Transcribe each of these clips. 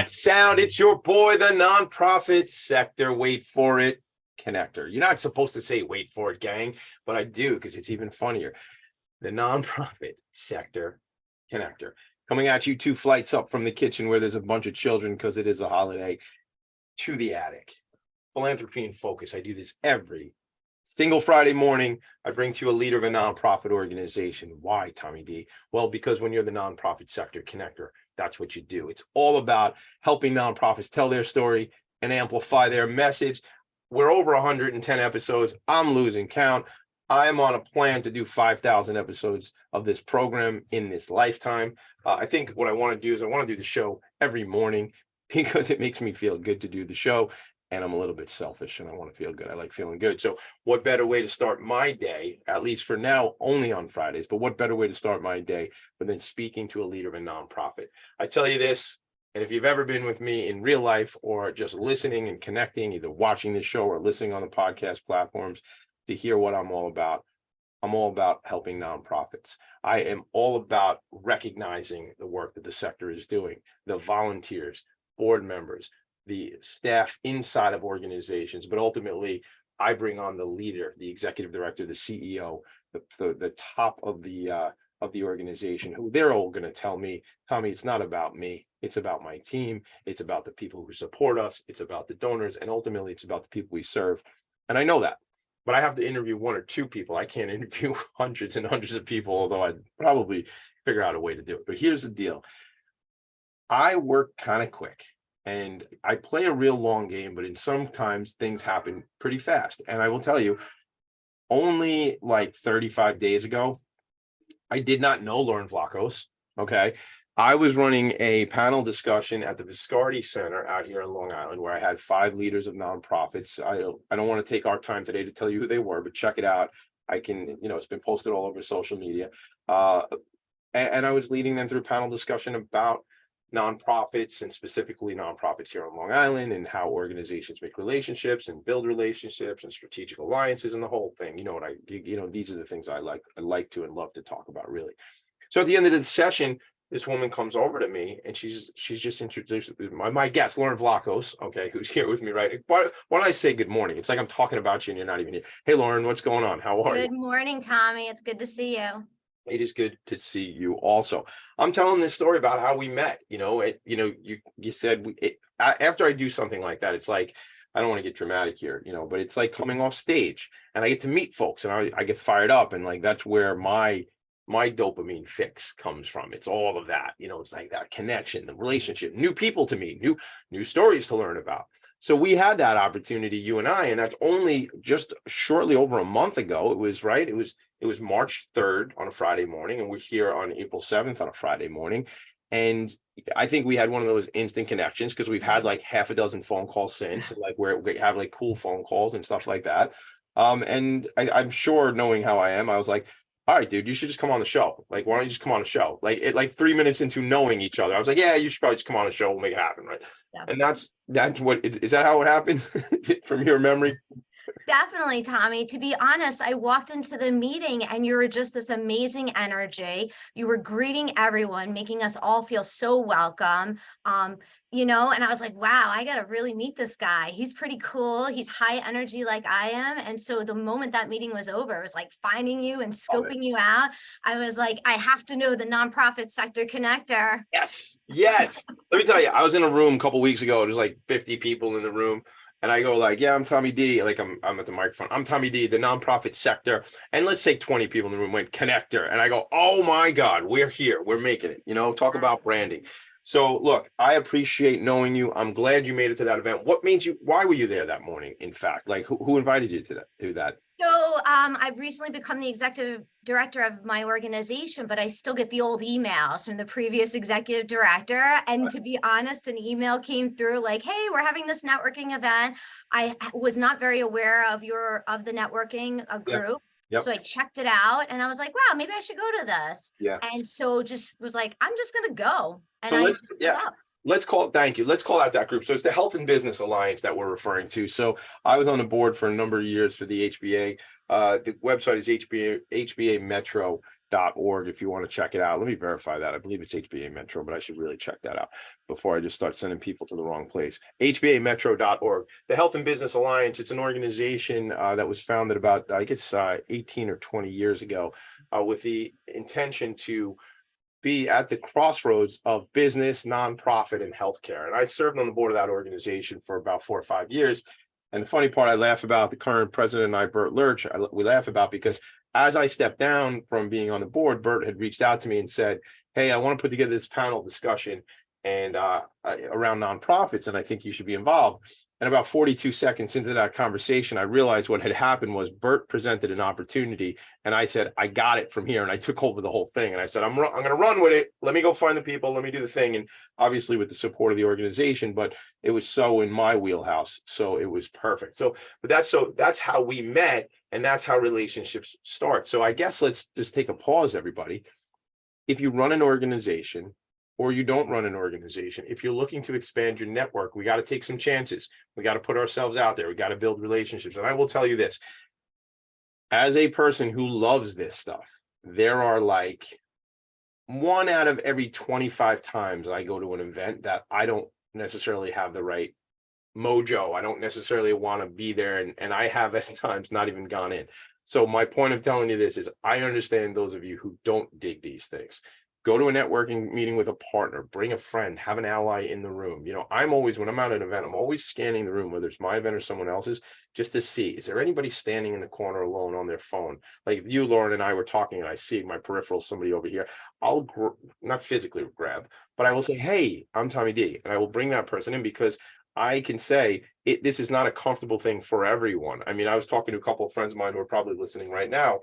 that sound? It's your boy, the nonprofit sector. Wait for it, connector. You're not supposed to say wait for it, gang, but I do because it's even funnier. The nonprofit sector connector. Coming at you 2 flights up from the kitchen where there's a bunch of children because it is a holiday to the attic. Philanthropy and Phocus. I do this every single Friday morning. I bring to you a leader of a nonprofit organization. Why, Tommy D? Well, because when you're the nonprofit sector connector, that's what you do. It's all about helping nonprofits tell their story and amplify their message. We're over 110 episodes. I'm losing count. I'm on a plan to do 5,000 episodes of this program in this lifetime. I think what I want to do is I want to do the show every morning because it makes me feel good to do the show. And I'm a little bit selfish and I want to feel good. I like feeling good. So what better way to start my day, at least for now, only on Fridays, but what better way to start my day than speaking to a leader of a nonprofit? I tell you this, and if you've ever been with me in real life or just listening and connecting, either watching this show or listening on the podcast platforms to hear what I'm all about helping nonprofits. I am all about recognizing the work that the sector is doing, the volunteers, board members, the staff inside of organizations, but ultimately I bring on the leader, the executive director, the CEO, the top of the organization, who they're all going to tell me, Tommy, it's not about me. It's about my team. It's about the people who support us. It's about the donors. And ultimately it's about the people we serve. And I know that, but I have to interview 1 or 2 people. I can't interview hundreds and hundreds of people, although I'd probably figure out a way to do it. But here's the deal. I work kind of quick. And I play a real long game, but sometimes things happen pretty fast. And I will tell you, only like 35 days ago, I did not know Lauren Vlachos. Okay. I was running a panel discussion at the Viscardi Center out here in Long Island, where I had 5 leaders of nonprofits. I don't want to take our time today to tell you who they were, but check it out. I can, it's been posted all over social media. And I was leading them through a panel discussion about nonprofits, and specifically nonprofits here on Long Island, and how organizations make relationships and build relationships and strategic alliances and the whole thing. These are the things I like to and love to talk about, really. So at the end of the session, this woman comes over to me and she's just introduced my guest, Lauren Vlachos, okay, who's here with me, right? Why don't I say good morning? It's like I'm talking about you and you're not even here. Hey, Lauren, what's going on? How are you? Good morning, Tommy. It's good to see you. It is good to see you also. I'm telling this story about how we met. You said after I do something like that, it's like, I don't want to get dramatic here, but it's like coming off stage and I get to meet folks and I get fired up, and like that's where my dopamine fix comes from. It's all of that, it's like that connection, the relationship, new people to meet, new stories to learn about. So we had that opportunity, you and I, and that's only just shortly over a month ago. It was right. It was March 3rd on a Friday morning, and we're here on April 7th on a Friday morning. And I think we had one of those instant connections because we've had like half a dozen phone calls since, and like where we have like cool phone calls and stuff like that. And I'm sure, knowing how I am, I was like, all right, dude, you should just come on the show. Like, why don't you just come on the show? Like 3 minutes into knowing each other, I was like, yeah, you should probably just come on the show. We'll make it happen, right? Yeah. And that's what is that how it happened from your memory? Definitely, Tommy. To be honest, I walked into the meeting and you were just this amazing energy. You were greeting everyone, making us all feel so welcome. And I was like, wow, I got to really meet this guy. He's pretty cool. He's high energy like I am. And so the moment that meeting was over, it was like finding you and scoping you out. I was like, I have to know the nonprofit sector connector. Yes. Let me tell you, I was in a room a couple of weeks ago. There's like 50 people in the room. And I go like, yeah, I'm Tommy D. Like I'm at the microphone. I'm Tommy D, the nonprofit sector. And let's say 20 people in the room went connector. And I go, oh my God, we're here. We're making it, talk about branding. So look, I appreciate knowing you. I'm glad you made it to that event. Why were you there that morning? In fact, like who invited you to that? So I've recently become the executive director of my organization, but I still get the old emails from the previous executive director. And to be honest, an email came through like, hey, we're having this networking event. I was not very aware of the networking group. Yep. So I checked it out and I was like, wow, maybe I should go to this. Yeah. And so just was like, I'm just going to go. And so let's call out that group. So it's the Health and Business Alliance that we're referring to. So I was on the board for a number of years for the HBA. The website is HBA Metro. hbametro.org if you want to check it out. Let me verify that. I believe it's HBA Metro, but I should really check that out before I just start sending people to the wrong place. hbametro.org. The Health and Business Alliance, it's an organization that was founded about, I guess, 18 or 20 years ago with the intention to be at the crossroads of business, nonprofit, and healthcare. And I served on the board of that organization for about 4 or 5 years. And the funny part I laugh about, the current president and I, Bert Lurch, we laugh about because as I stepped down from being on the board, Bert had reached out to me and said, hey, I want to put together this panel discussion and around nonprofits, and I think you should be involved. And about 42 seconds into that conversation, I realized what had happened was Bert presented an opportunity, and I said, I got it from here, and I took over the whole thing. And I said, I'm going to run with it. Let me go find the people. Let me do the thing. And obviously with the support of the organization, but it was so in my wheelhouse. So it was perfect. But that's how we met, and that's how relationships start. So I guess let's just take a pause, everybody. If you run an organization, or you don't run an organization, if you're looking to expand your network, we got to take some chances. We got to put ourselves out there. We got to build relationships. And I will tell you this, as a person who loves this stuff, there are like 1 out of every 25 times I go to an event that I don't necessarily have the right mojo. I don't necessarily want to be there. And I have at times not even gone in. So my point of telling you this is I understand those of you who don't dig these things. Go to a networking meeting with a partner, bring a friend, have an ally in the room. You know, I'm always, when I'm at an event, I'm always scanning the room, whether it's my event or someone else's, just to see, is there anybody standing in the corner alone on their phone? Like if you, Lauren, and I were talking and I see my peripheral, somebody over here, I'll not physically grab, but I will say, hey, I'm Tommy D. And I will bring that person in because I can say this is not a comfortable thing for everyone. I mean, I was talking to a couple of friends of mine who are probably listening right now,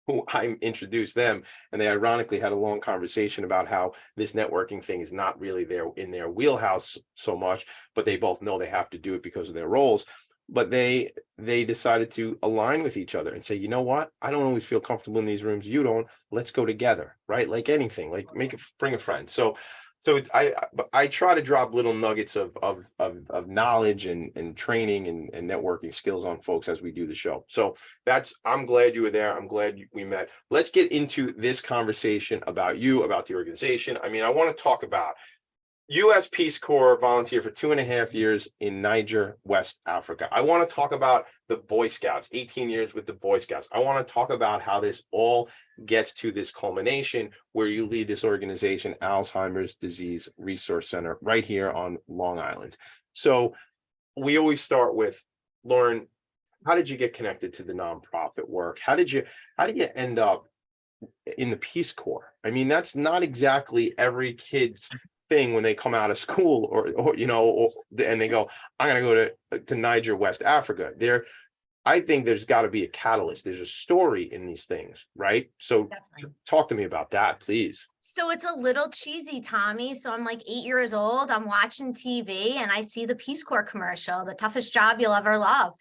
who I introduced them, and they ironically had a long conversation about how this networking thing is not really in their wheelhouse so much, but they both know they have to do it because of their roles. But they decided to align with each other and say, you know what? I don't always feel comfortable in these rooms. You don't. Let's go together, right? Like anything, like bring a friend. So I try to drop little nuggets of knowledge and training and networking skills on folks as we do the show. So I'm glad you were there. I'm glad we met. Let's get into this conversation about you, about the organization. I mean, I want to talk about U.S. Peace Corps volunteer for 2.5 years in Niger, West Africa. I want to talk about the Boy Scouts, 18 years with the Boy Scouts. I want to talk about how this all gets to this culmination where you lead this organization, Alzheimer's Disease Resource Center, right here on Long Island. So we always start with, Lauren, how did you get connected to the nonprofit work? How did you end up in the Peace Corps? I mean, that's not exactly every kid's thing when they come out of school or you know, and they go, I'm going to go to Niger, West Africa. I think there's got to be a catalyst. There's a story in these things, right? So definitely. Talk to me about that, please. So it's a little cheesy, Tommy. So I'm like 8 years old. I'm watching TV and I see the Peace Corps commercial, the toughest job you'll ever love.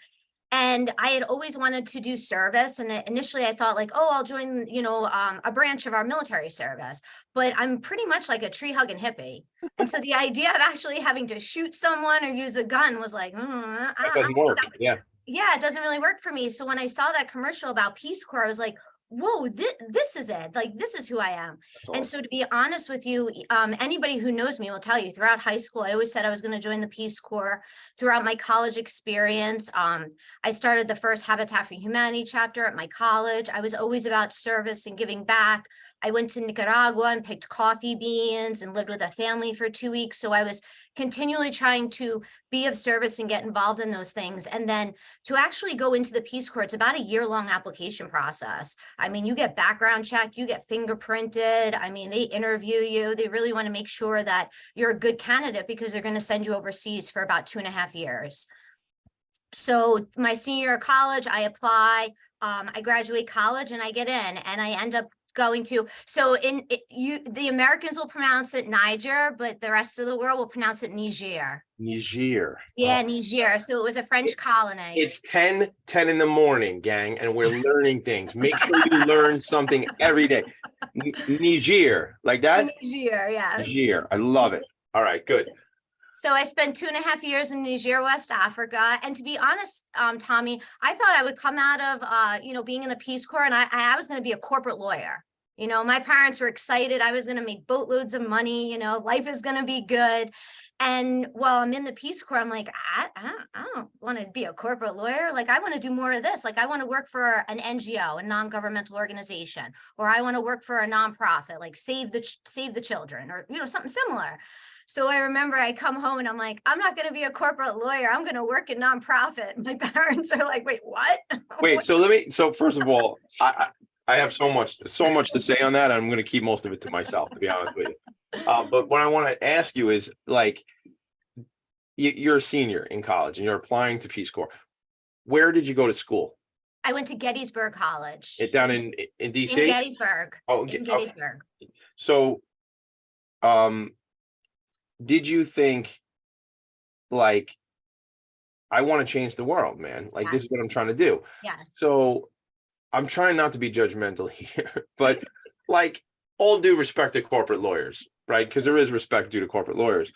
And I had always wanted to do service. And initially I thought like, oh, I'll join, you know, a branch of our military service, but I'm pretty much like a tree hugging hippie. And so the idea of actually having to shoot someone or use a gun was like, that doesn't work. Yeah, it doesn't really work for me. So when I saw that commercial about Peace Corps, I was like, whoa, this is it. Like, this is who I am. Awesome. And so to be honest with you, anybody who knows me will tell you throughout high school, I always said I was going to join the Peace Corps. Throughout my college experience, I started the first Habitat for Humanity chapter at my college. I was always about service and giving back. I went to Nicaragua and picked coffee beans and lived with a family for 2 weeks. So I was continually trying to be of service and get involved in those things. And then to actually go into the Peace Corps, it's about a year-long application process. I mean, you get background checked, you get fingerprinted. I mean, they interview you. They really want to make sure that you're a good candidate because they're going to send you overseas for about 2.5 years. So my senior year of college, I apply, I graduate college and I get in and I end up going to, so the Americans will pronounce it Niger, but the rest of the world will pronounce it Niger. Niger. Yeah, Niger. So it was a French colony. It's 10 in the morning, gang, and we're learning things. Make sure you learn something every day. Niger, like that? Niger, yes. Niger. I love it. All right, good. So I spent 2.5 years in Niger, West Africa. And to be honest, Tommy, I thought I would come out of, being in the Peace Corps, and I was going to be a corporate lawyer. My parents were excited. I was going to make boatloads of money. Life is going to be good. And while I'm in the Peace Corps, I'm like, I don't want to be a corporate lawyer. Like, I want to do more of this. Like, I want to work for an NGO, a non-governmental organization, or I want to work for a nonprofit, like Save the Children, or, something similar. So I remember I come home and I'm like, I'm not going to be a corporate lawyer. I'm going to work in nonprofit. My parents are like, wait, what? Wait, so first of all, I have so much to say on that. I'm going to keep most of it to myself, to be honest with you. But what I want to ask you is, like, you're a senior in college and you're applying to Peace Corps. Where did you go to school? I went to Gettysburg College. Down in DC? In Gettysburg. Oh, in Gettysburg. Okay. So, did you think, like, I want to change the world, man? Like, This is what I'm trying to do. Yes. So I'm trying not to be judgmental here, but like, all due respect to corporate lawyers, right? Because there is respect due to corporate lawyers.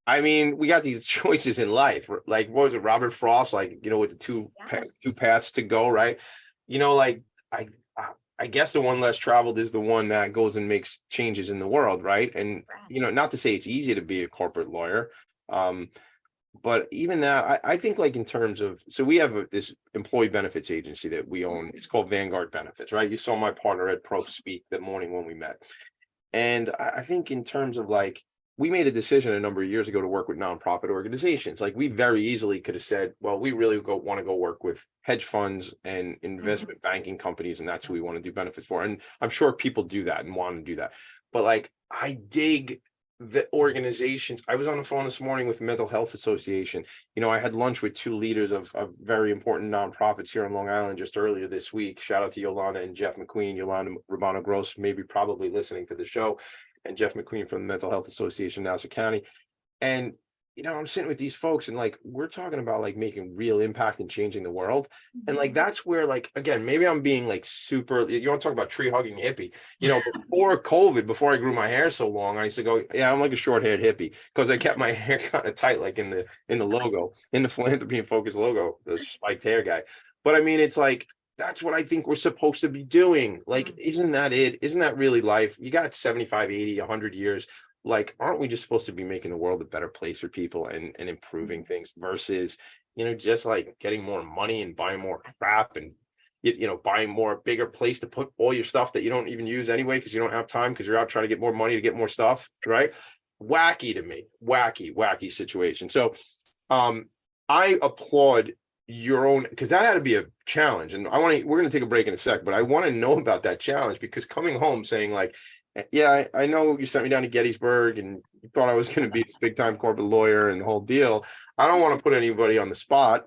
I mean, we got these choices in life. Like, what was it, Robert Frost? Like, with the two paths to go, right? Like, I guess the one less traveled is the one that goes and makes changes in the world, right? And not to say it's easy to be a corporate lawyer, but even that, I think, like, in terms of, so we have this employee benefits agency that we own. It's called Vanguard Benefits, right? You saw my partner Ed Pro speak that morning when we met. And I think in terms of, like, we made a decision a number of years ago to work with nonprofit organizations. Like, we very easily could have said, well, we really want to go work with hedge funds and investment banking companies, and that's who we want to do benefits for. And I'm sure people do that and want to do that. But, like, I dig the organizations. I was on the phone this morning with the Mental Health Association. I had lunch with two leaders of very important nonprofits here on Long Island just earlier this week. Shout out to Yolanda and Jeff McQueen. Yolanda Romano Gross, maybe probably listening to the show, and Jeff McQueen from the Mental Health Association, Nassau County. And, I'm sitting with these folks, and, like, we're talking about, like, making real impact and changing the world. And, like, that's where, like, again, maybe I'm being, like, super, you want to talk about tree hugging hippie, before COVID, before I grew my hair so long, I used to go, yeah, I'm like a short haired hippie, because I kept my hair kind of tight, like in the logo, in the Philanthropy and Phocus logo, the spiked hair guy. But I mean, it's like, that's what I think we're supposed to be doing. Like, isn't that it? Isn't that really life? You got 75, 80, 100 years. Like, aren't we just supposed to be making the world a better place for people and improving things versus, just like getting more money and buying more crap and, buying more, bigger place to put all your stuff that you don't even use anyway, because you don't have time, because you're out trying to get more money to get more stuff, right? Wacky to me, wacky situation. So I applaud your own, because that had to be a challenge. And we're going to take a break in a sec, but I want to know about that challenge, because coming home saying, like, yeah, I know you sent me down to Gettysburg and you thought I was going to be this big time corporate lawyer and the whole deal. I don't want to put anybody on the spot,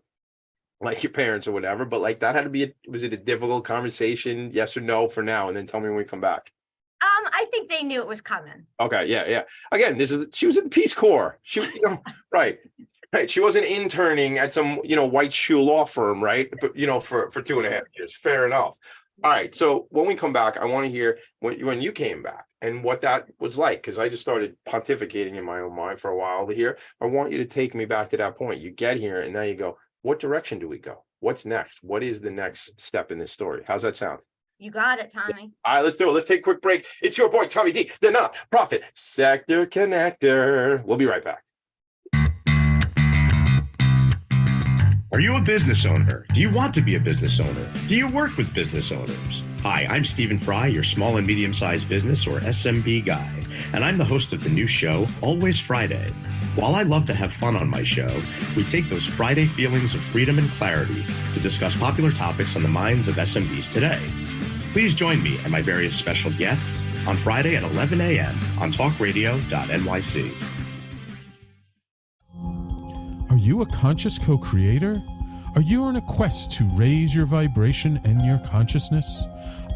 like your parents or whatever, but, like, that had to be, was it a difficult conversation? Yes or no for now? And then tell me when we come back. I think they knew it was coming. Okay. Yeah. Again, she was in the Peace Corps. She was, right. She wasn't interning at some, white shoe law firm, right? But, for 2.5 years. Fair enough. All right. So when we come back, I want to hear when you came back and what that was like, because I just started pontificating in my own mind for a while here. I want you to take me back to that point. You get here and now you go, what direction do we go? What's next? What is the next step in this story? How's that sound? You got it, Tommy. All right, let's do it. Let's take a quick break. It's your boy, Tommy D, the Nonprofit Sector Connector. We'll be right back. Are you a business owner? Do you want to be a business owner? Do you work with business owners? Hi, I'm Stephen Fry, your small and medium-sized business, or SMB guy, and I'm the host of the new show, Always Friday. While I love to have fun on my show, we take those Friday feelings of freedom and clarity to discuss popular topics on the minds of SMBs today. Please join me and my various special guests on Friday at 11 a.m. on talkradio.nyc. Are you a conscious co-creator? Are you on a quest to raise your vibration and your consciousness?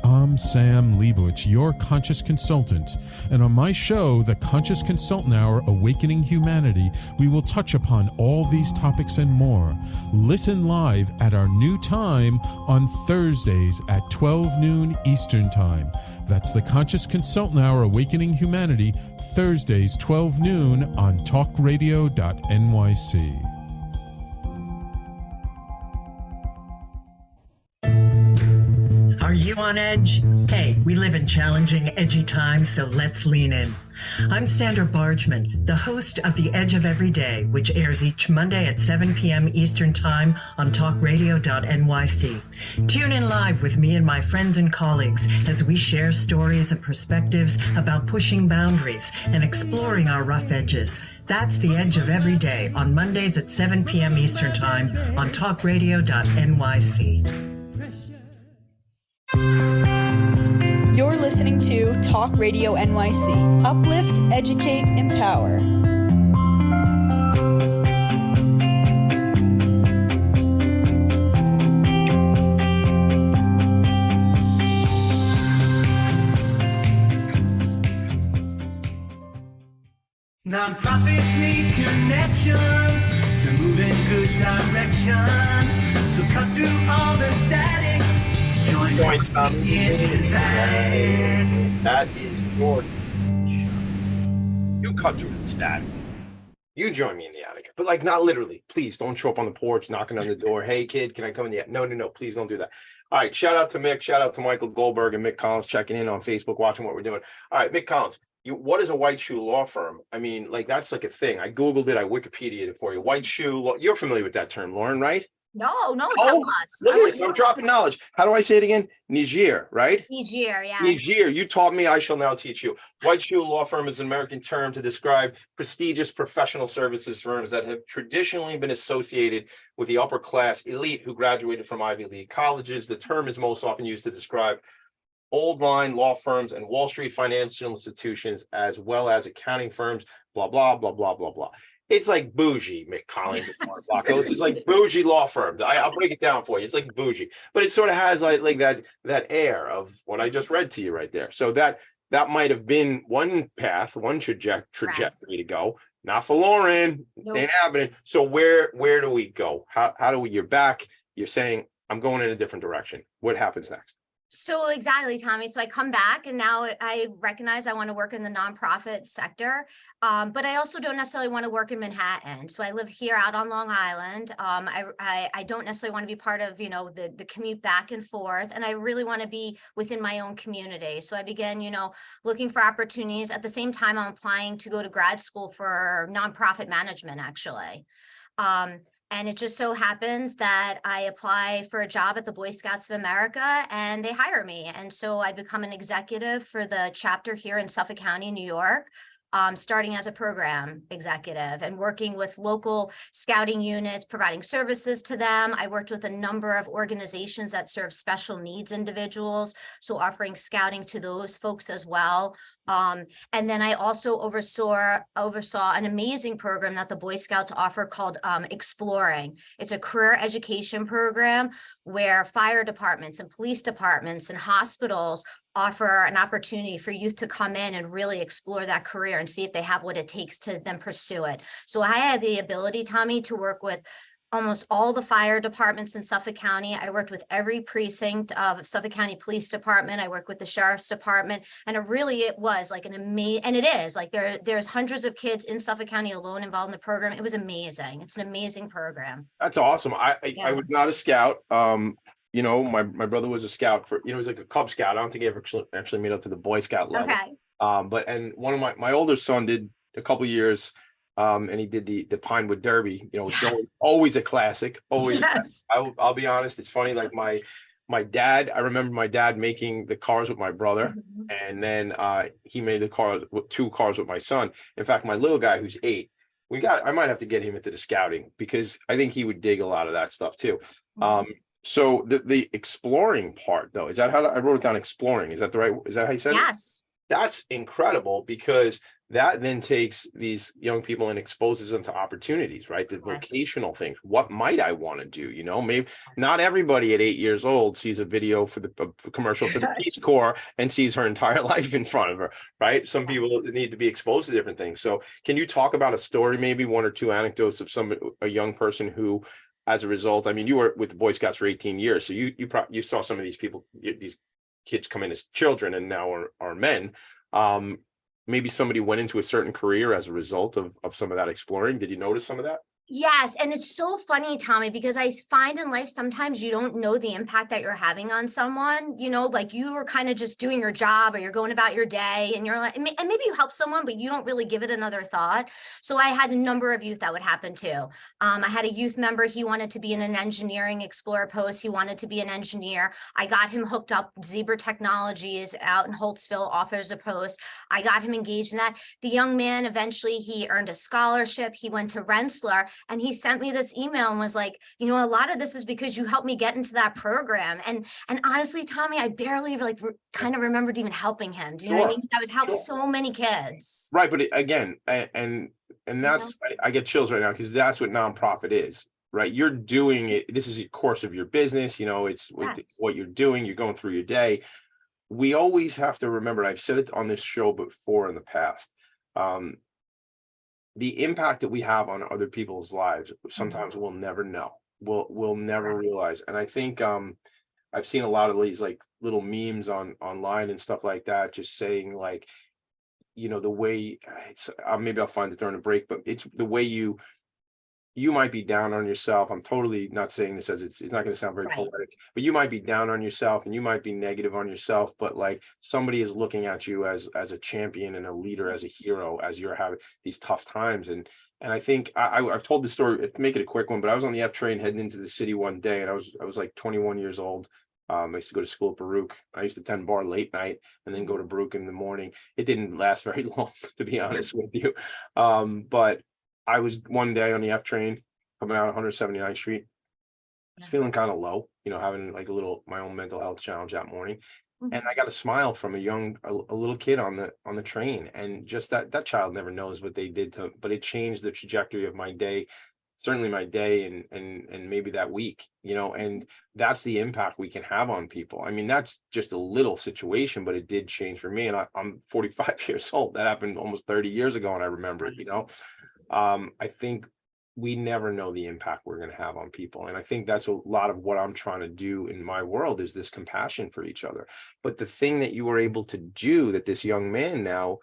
I'm Sam Leibowitz, your conscious consultant, and on my show, The Conscious Consultant Hour Awakening Humanity, we will touch upon all these topics and more. Listen live at our new time on Thursdays at 12 noon Eastern Time. That's The Conscious Consultant Hour Awakening Humanity, Thursdays 12 noon on talkradio.nyc. Are you on edge? Hey, we live in challenging, edgy times, so let's lean in. I'm Sandra Bargman, the host of The Edge of Every Day, which airs each Monday at 7 p.m. Eastern Time on talkradio.nyc. Tune in live with me and my friends and colleagues as we share stories and perspectives about pushing boundaries and exploring our rough edges. That's The Edge of Every Day on Mondays at 7 p.m. Eastern Time on talkradio.nyc. You're listening to Talk Radio NYC. Uplift, educate, empower. Nonprofits need connections to move in good directions. So cut through all the static. Join design. That is your. You cut through the static. You join me in the attic, but like not literally. Please don't show up on the porch, knocking on the door. Hey kid, can I come in the attic? No. Please don't do that. All right. Shout out to Mick. Shout out to Michael Goldberg and Mick Collins checking in on Facebook, watching what we're doing. All right, Mick Collins. What is a white shoe law firm? I mean, like that's like a thing. I Googled it. I Wikipedia'd it for you. White shoe law. You're familiar with that term, Lauren, right? No, tell us. Look at this. I'm dropping knowledge. How do I say it again? Niger, right? Niger, yeah. Niger. You taught me, I shall now teach you. White shoe law firm is an American term to describe prestigious professional services firms that have traditionally been associated with the upper class elite who graduated from Ivy League colleges. The term is most often used to describe old line law firms and Wall Street financial institutions, as well as accounting firms, blah, blah, blah, blah, blah, blah. It's like bougie, Mick Collins and Vlachos. It's like bougie law firms. I'll break it down for you. It's like bougie, but it sort of has like that air of what I just read to you right there. So that might have been one path, one trajectory to go. Not for Lauren. Nope. Ain't happening. So where do we go? How do we? You're back. You're saying I'm going in a different direction. What happens next? So exactly, Tommy. So I come back and now I recognize I want to work in the nonprofit sector, but I also don't necessarily want to work in Manhattan. So I live here out on Long Island. I don't necessarily want to be part of, the commute back and forth. And I really want to be within my own community. So I began, looking for opportunities. At the same time, I'm applying to go to grad school for nonprofit management, actually. And it just so happens that I apply for a job at the Boy Scouts of America and they hire me. And so I become an executive for the chapter here in Suffolk County, New York, starting as a program executive and working with local scouting units, providing services to them. I worked with a number of organizations that serve special needs individuals, so offering scouting to those folks as well. And then I also oversaw an amazing program that the Boy Scouts offer called Exploring. It's a career education program where fire departments and police departments and hospitals offer an opportunity for youth to come in and really explore that career and see if they have what it takes to then pursue it. So I had the ability, Tommy, to work with almost all the fire departments in Suffolk County. I worked with every precinct of Suffolk County Police Department. I worked with the Sheriff's Department, and it was like an amazing, and it is like there's hundreds of kids in Suffolk County alone involved in the program. It was amazing. It's an amazing program. That's awesome. I was not a scout. My brother was a scout for, he was like a Cub Scout. I don't think he ever actually made up to the Boy Scout level. Okay. But one of my older son did a couple years, and he did the Pinewood Derby. It's always a classic. Always. Yes. I'll be honest. It's funny. Like my dad, I remember my dad making the cars with my brother, and then he made two cars with my son. In fact, my little guy who's 8, I might have to get him into the scouting because I think he would dig a lot of that stuff too. So the exploring part, though, is that how I wrote it down? Exploring, is that how you said it? Yes. That's incredible because that then takes these young people and exposes them to opportunities, right? The Correct. vocational things. What might I want to do? You know, maybe not everybody at 8 years old sees a video for the commercial for the Peace Corps and sees her entire life in front of her, right? Some people need to be exposed to different things. So can you talk about a story, maybe one or two anecdotes of a young person who, as a result, I mean, you were with the Boy Scouts for 18 years, so you saw some of these people, these kids come in as children and now are men. Maybe somebody went into a certain career as a result of some of that exploring. Did you notice some of that? Yes, and it's so funny, Tommy, because I find in life sometimes you don't know the impact that you're having on someone. You know, like you were kind of just doing your job or you're going about your day and you're like, and maybe you help someone, but you don't really give it another thought. So I had a number of youth that would happen too. I had a youth member, he wanted to be in an engineering explorer post. He wanted to be an engineer. I got him hooked up. Zebra Technologies out in Holtzville offers a post. I got him engaged in that. The young man, eventually he earned a scholarship. He went to Rensselaer. And he sent me this email and was like, you know, a lot of this is because you helped me get into that program. And honestly, Tommy, I barely kind of remembered even helping him. Do you know what I mean? I was helped so many kids. Right. But again, and that's, I get chills right now because that's what nonprofit is, right? You're doing it. This is a course of your business. You know, it's what you're doing. You're going through your day. We always have to remember, I've said it on this show before in the past, the impact that we have on other people's lives, sometimes we'll never know. We'll never realize. And I think I've seen a lot of these like little memes online and stuff like that, just saying like, you know, the way it's maybe I'll find it during a break, but it's the way you might be down on yourself. I'm totally not saying this as it's not going to sound very poetic, but you might be down on yourself and you might be negative on yourself, but like somebody is looking at you as a champion and a leader, as a hero, as you're having these tough times. And I think I've told this story, make it a quick one, but I was on the F train heading into the city one day and I was like 21 years old. I used to go to school at Baruch. I used to attend bar late night and then go to Baruch in the morning. It didn't last very long, to be honest with you. But I was one day on the F train coming out 179th Street. I was feeling kind of low, you know, having like my own mental health challenge that morning. And I got a smile from a little kid on the train. And just that child never knows what they did but it changed the trajectory of my day, certainly my day and maybe that week, you know, and that's the impact we can have on people. I mean, that's just a little situation, but it did change for me. And I'm 45 years old. That happened almost 30 years ago. And I remember it, you know. I think we never know the impact we're going to have on people. And I think that's a lot of what I'm trying to do in my world is this compassion for each other. But the thing that you were able to do that this young man now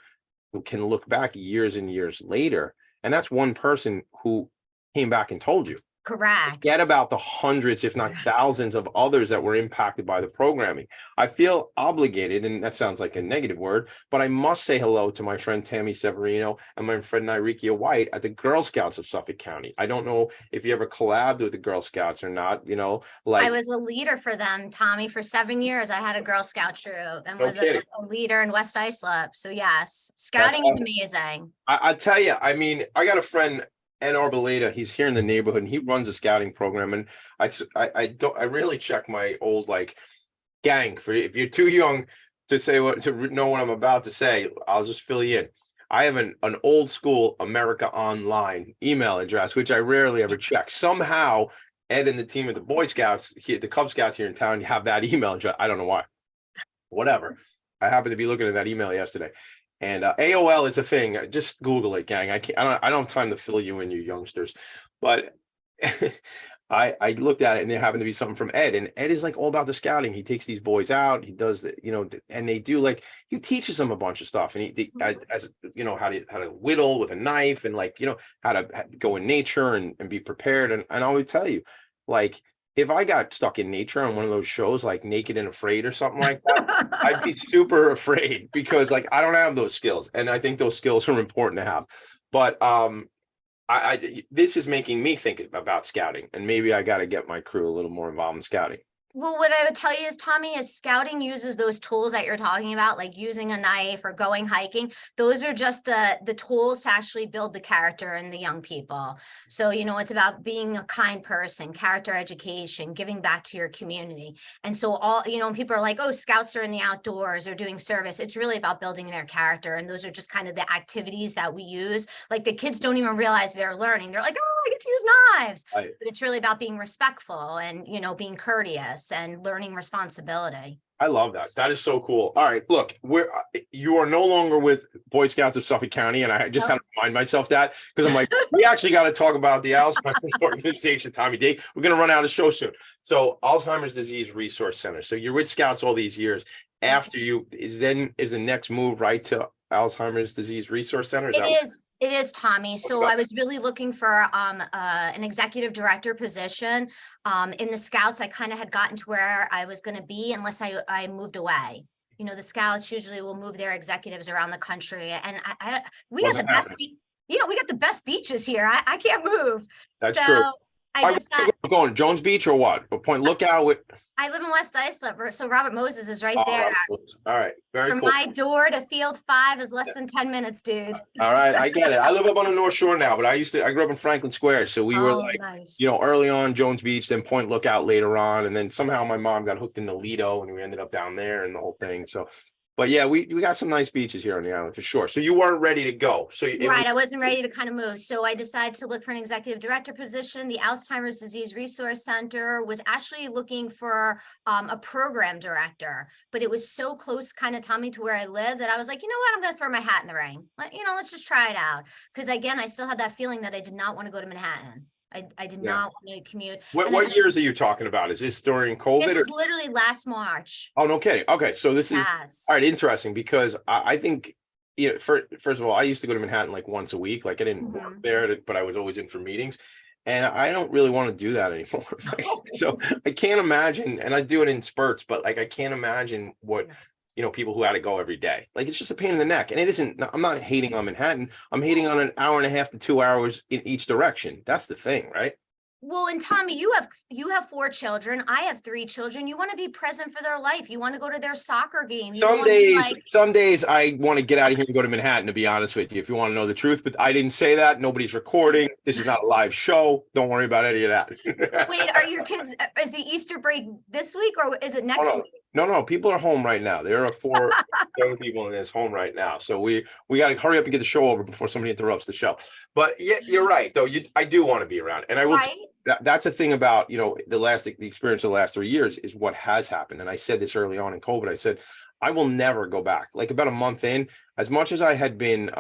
can look back years and years later, and that's one person who came back and told you. Correct. Forget about the hundreds, if not thousands of others that were impacted by the programming. I feel obligated, and that sounds like a negative word, but I must say hello to my friend Tammy Severino and my friend Nyrikia White at the Girl Scouts of Suffolk County. I don't know if you ever collabed with the Girl Scouts or not, you know, like I was a leader for them, Tommy, for 7 years. I had a Girl Scout troop and was a leader in West Islip. So yes, scouting is amazing. I tell you, I mean, I got a friend, Ed Arboleda, he's here in the neighborhood and he runs a scouting program. And I really check my old like gang for if you're too young to say to know what I'm about to say, I'll just fill you in. I have an old school America Online email address, which I rarely ever check. Somehow Ed and the team of the Boy Scouts, the Cub Scouts here in town, have that email address. I don't know why. Whatever. I happened to be looking at that email yesterday. And AOL is a thing. Just Google it, gang. I don't have time to fill you in, you youngsters. But I looked at it, and there happened to be something from Ed. And Ed is like all about the scouting. He takes these boys out. He does the, you know, and they do like he teaches them a bunch of stuff. And as you know, how to whittle with a knife, and like you know how to go in nature and be prepared. And I would tell you, like, if I got stuck in nature on one of those shows like Naked and Afraid or something like that, I'd be super afraid because like I don't have those skills. And I think those skills are important to have. But this is making me think about scouting, and maybe I got to get my crew a little more involved in scouting. Well, what I would tell you is, Tommy, is scouting uses those tools that you're talking about, like using a knife or going hiking. Those are just the tools to actually build the character in the young people. So, it's about being a kind person, character education, giving back to your community. And so when people are like, oh, scouts are in the outdoors or doing service, it's really about building their character. And those are just kind of the activities that we use. Like the kids don't even realize they're learning. They're like, oh, I get to use knives. Right. But it's really about being respectful and, being courteous and learning responsibility. I love that. That is so cool. All right, look, you are no longer with Boy Scouts of Suffolk County, and I just had to remind myself that because I'm like, we actually got to talk about the Alzheimer's organization, Tommy D. We're going to run out of show soon. So, Alzheimer's Disease Resource Center. So you're with Scouts all these years. After you is the next move right to Alzheimer's Disease Resource Center? It is, Tommy. So I was really looking for an executive director position. In the Scouts, I kind of had gotten to where I was going to be unless I moved away. The Scouts usually will move their executives around the country, and we got the best. We got the best beaches here. I can't move. That's true. I just going to Jones Beach or what? Point Lookout. I live in West Islip, so Robert Moses is right there. All right, very From cool. my door to Field 5 is less than 10 minutes, dude. All right, I get it. I live up on the North Shore now, but I grew up in Franklin Square, so we were like, nice. early on Jones Beach, then Point Lookout later on, and then somehow my mom got hooked into Lido, and we ended up down there and the whole thing. So, but yeah, we got some nice beaches here on the island for sure. So you weren't ready to go. So I wasn't ready to kind of move. So I decided to look for an executive director position. The Alzheimer's Disease Resource Center was actually looking for a program director, but it was so close, kind of, Tommy, to where I live that I was like, you know what, I'm going to throw my hat in the ring. Let's just try it out. Because again, I still had that feeling that I did not want to go to Manhattan. I did not want to commute. What years are you talking about? Is this during COVID? This is literally last March. Oh, no kidding. Okay, so this is all right. Interesting, because I think first of all, I used to go to Manhattan like once a week. Like I didn't work there, but I was always in for meetings, and I don't really want to do that anymore. So I can't imagine, and I do it in spurts, but like I can't imagine what. People who had to go every day. Like, it's just a pain in the neck. And it isn't, I'm not hating on Manhattan. I'm hating on an hour and a half to 2 hours in each direction. That's the thing, right? Well, and Tommy, you have 4 children. I have 3 children. You want to be present for their life. You want to go to their soccer game. Some days I want to get out of here and go to Manhattan, to be honest with you, if you want to know the truth. But I didn't say that. Nobody's recording. This is not a live show. Don't worry about any of that. Wait, are your kids, is the Easter break this week or is it next week? No, people are home right now. There are 4 young people in this home right now. So we got to hurry up and get the show over before somebody interrupts the show. But yeah, you're right, though. I do want to be around. And I will. Right? That's a thing about, the experience of the last 3 years is what has happened. And I said this early on in COVID. I said, I will never go back. Like about a month in, as much as I had been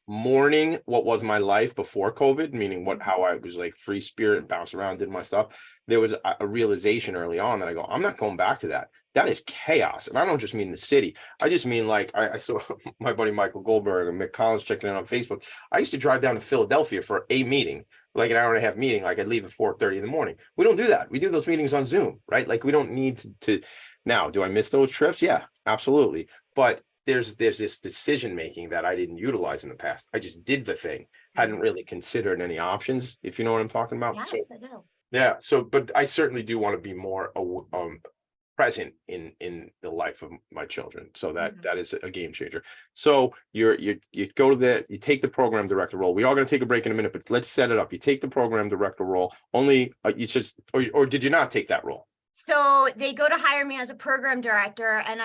mourning what was my life before COVID, meaning how I was like free spirit and bounced around, did my stuff. There was a realization early on that I go, I'm not going back to that. That is chaos. And I don't just mean the city. I just mean like I saw my buddy Michael Goldberg and Mick Collins checking in on Facebook. I used to drive down to Philadelphia for a meeting, like an hour and a half meeting. Like I'd leave at 4:30 in the morning. We don't do that. We do those meetings on Zoom, right? Like we don't need to now. Do I miss those trips? Yeah, absolutely. But there's this decision making that I didn't utilize in the past. I just did the thing, hadn't really considered any options, if you know what I'm talking about. Yes, so, I do. Yeah. So, but I certainly do want to be more present in the life of my children. So that is a game changer. So you go to you take the program director role. We are going to take a break in a minute, but let's set it up. You take the program director role. Only you should, or did you not take that role? So they go to hire me as a program director, and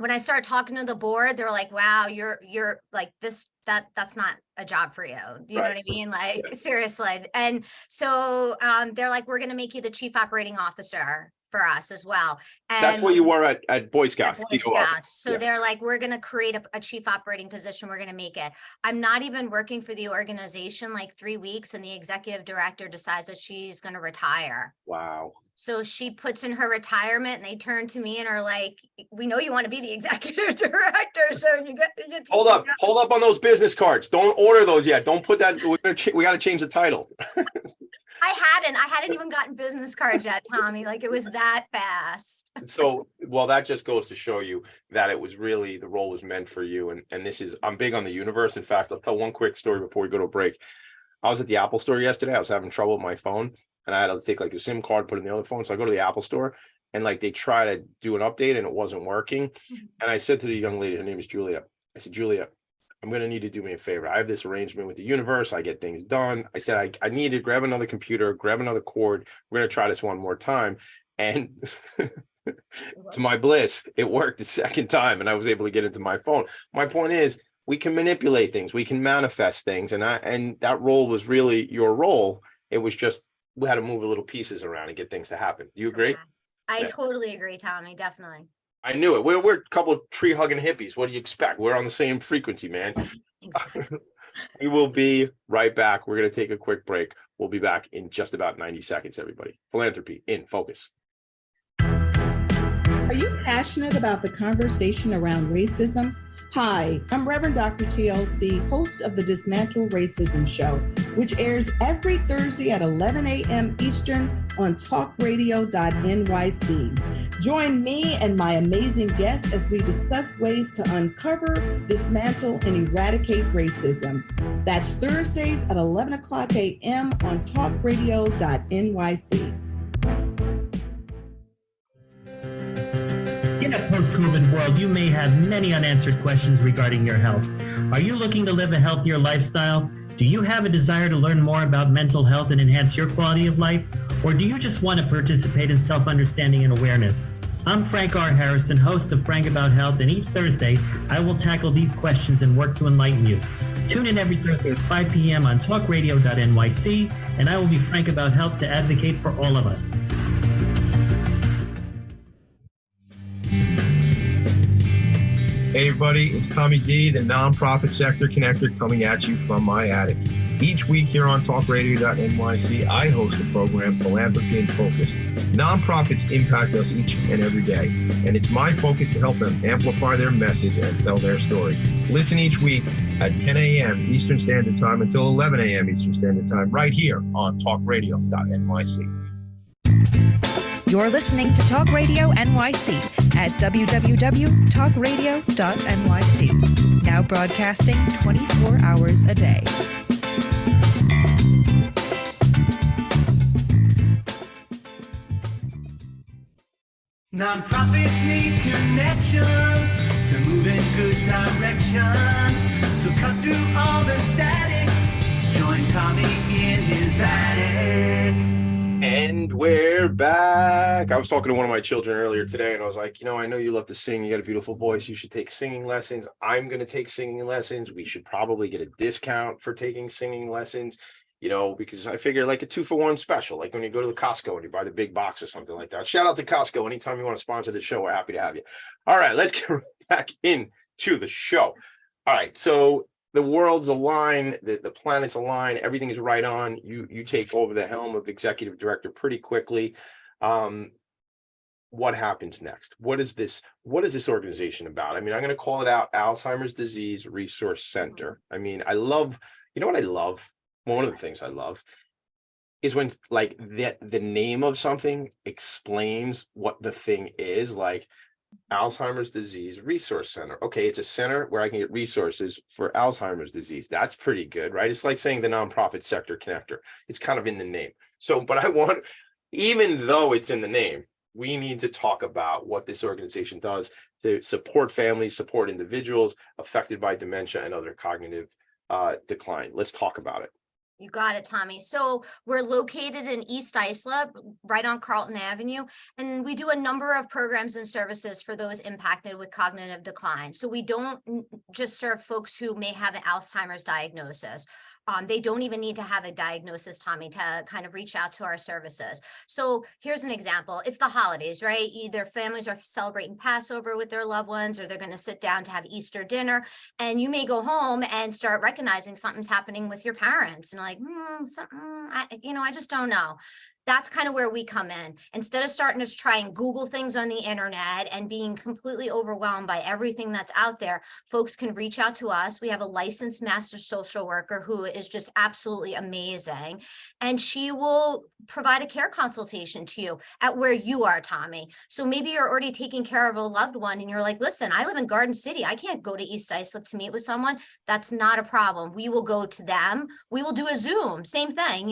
when I start talking to the board, they're like, wow, you're like this, that's not a job for you. You know what I mean? Like, seriously. And so they're like, we're going to make you the chief operating officer for us as well. And that's what you were at Boy Scouts. Boy Scouts. So they're like, we're going to create a chief operating position. We're going to make it. I'm not even working for the organization like 3 weeks, and the executive director decides that she's going to retire. Wow. So she puts in her retirement, and they turn to me and are like, we know you want to be the executive director. So you get hold up on those business cards. Don't order those yet. Don't put that. We got to change the title. I hadn't even gotten business cards yet, Tommy. Like, it was that fast. So, well, that just goes to show you that it was really, the role was meant for you. And this is, I'm big on the universe. In fact, I'll tell one quick story before we go to a break. I was at the Apple store yesterday. I was having trouble with my phone. and I had to take like a SIM card, put it in the other phone. So I go to the Apple store and like they try to do an update and it wasn't working. And I said to the young lady, her name is Julia. I said, Julia, I'm going to need to do me a favor. I have this arrangement with the universe. I get things done. I said, I need to grab another computer, grab another cord. We're going to try this one more time. And to my bliss, it worked the second time and I was able to get into my phone. My point is, we can manipulate things. We can manifest things. And that role was really your role. It was just, we had to move a little pieces around and get things to happen. You agree? I totally agree, Tommy. Definitely. I knew it. We're a couple of tree hugging hippies. What do you expect? We're on the same frequency, man. Exactly. We will be right back. We're going to take a quick break. We'll be back in just about 90 seconds, everybody. Philanthropy in Focus. Are you passionate about the conversation around racism? Hi, I'm Reverend Dr. TLC, host of the Dismantle Racism Show, which airs every Thursday at 11 a.m. Eastern on talkradio.nyc. Join me and my amazing guests as we discuss ways to uncover, dismantle, and eradicate racism. That's Thursdays at 11 o'clock a.m. on talkradio.nyc. In a post-COVID world, you may have many unanswered questions regarding your health. Are you looking to live a healthier lifestyle? Do you have a desire to learn more about mental health and enhance your quality of life? Or do you just want to participate in self-understanding and awareness? I'm Frank R. Harrison, host of Frank About Health, and each Thursday, I will tackle these questions and work to enlighten you. Tune in every Thursday at 5 p.m. on talkradio.nyc, and I will be frank about health to advocate for all of us. Hey everybody, it's Tommy D, the nonprofit sector connector, coming at you from my attic. Each week here on talkradio.nyc, I host the program Philanthropy in Focus. Nonprofits impact us each and every day, and it's my focus to help them amplify their message and tell their story. Listen each week at 10 a.m. Eastern Standard Time until 11 a.m. Eastern Standard Time right here on talkradio.nyc. You're listening to Talk Radio NYC at www.talkradio.nyc. Now broadcasting 24 hours a day. Nonprofits need connections to move in good directions. So cut through all the static. Join Tommy in his attic. And we're back. I was talking to one of my children earlier today, and I was like, I know you love to sing. You got a beautiful voice. You should take singing lessons. I'm going to take singing lessons. We should probably get a discount for taking singing lessons, because I figure like a 2-for-1 special, like when you go to the Costco and you buy the big box or something like that. Shout out to Costco. Anytime you want to sponsor the show, we're happy to have you. All right, let's get back into the show. All right, so the world's aligned, the planets align, everything is right on. You take over the helm of executive director pretty quickly. What happens next? What is this organization about? I mean, I'm going to call it out Alzheimer's Disease Resource Center. I mean, I love, what I love? Well, one of the things I love is when like the name of something explains what the thing is, like Alzheimer's Disease Resource Center. Okay, it's a center where I can get resources for Alzheimer's disease. That's pretty good, right? It's like saying the nonprofit sector connector. It's kind of in the name. So, but even though it's in the name, we need to talk about what this organization does to support families, support individuals affected by dementia and other cognitive decline. Let's talk about it. You got it, Tommy. So we're located in East Islip, right on Carlton Avenue, and we do a number of programs and services for those impacted with cognitive decline. So we don't just serve folks who may have an Alzheimer's diagnosis. They don't even need to have a diagnosis, Tommy, to kind of reach out to our services. So here's an example. It's the holidays, right? Either families are celebrating Passover with their loved ones, or they're going to sit down to have Easter dinner. And you may go home and start recognizing something's happening with your parents. And like, I just don't know. That's kind of where we come in. Instead of starting to try and Google things on the internet and being completely overwhelmed by everything that's out there, folks can reach out to us. We have a licensed master social worker who is just absolutely amazing. And she will provide a care consultation to you at where you are, Tommy. So maybe you're already taking care of a loved one and you're like, listen, I live in Garden City. I can't go to East Islip to meet with someone. That's not a problem. We will go to them. We will do a Zoom, same thing.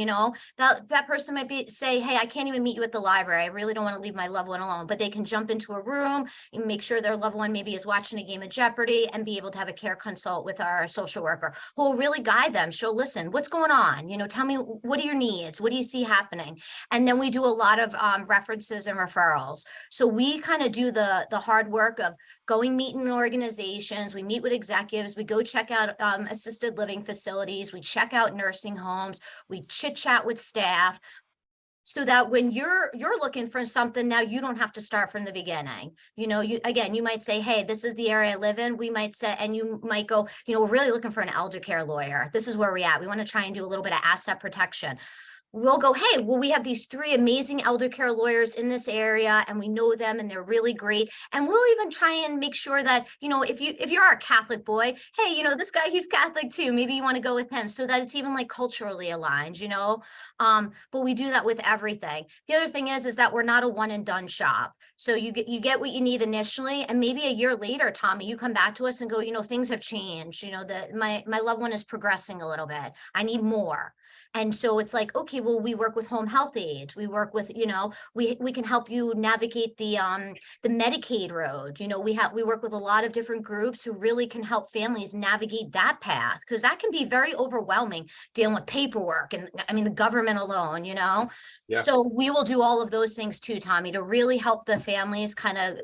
That person might be say, say, hey, I can't even meet you at the library. I really don't want to leave my loved one alone, but they can jump into a room and make sure their loved one maybe is watching a game of Jeopardy and be able to have a care consult with our social worker who will really guide them. She'll listen, what's going on? You know, tell me, what are your needs? What do you see happening? And then we do a lot of references and referrals. So we kind of do the hard work of going meet in organizations. We meet with executives. We go check out assisted living facilities. We check out nursing homes. We chit chat with staff, so that when you're looking for something now, you don't have to start from the beginning. You know, you might say, hey, this is the area I live in. We might say, and you might go, you know, we're really looking for an elder care lawyer. This is where we're at. We want to try and do a little bit of asset protection. We'll go, hey, well, we have these 3 amazing elder care lawyers in this area and we know them and they're really great. And we'll even try and make sure that, you know, if you're a Catholic boy, hey, you know, this guy, he's Catholic too. Maybe you want to go with him so that it's even like culturally aligned, you know. But we do that with everything. The other thing is that we're not a one and done shop. So you get what you need initially, and maybe a year later, Tommy, you come back to us and go, you know, things have changed. You know, my loved one is progressing a little bit. I need more. And so it's like, okay, well, we work with home health aides. We work with, you know, we can help you navigate the Medicaid road. You know, we work with a lot of different groups who really can help families navigate that path, because that can be very overwhelming, dealing with paperwork and I mean, the government alone, you know. Yeah. So we will do all of those things too, Tommy, to really help the families kind of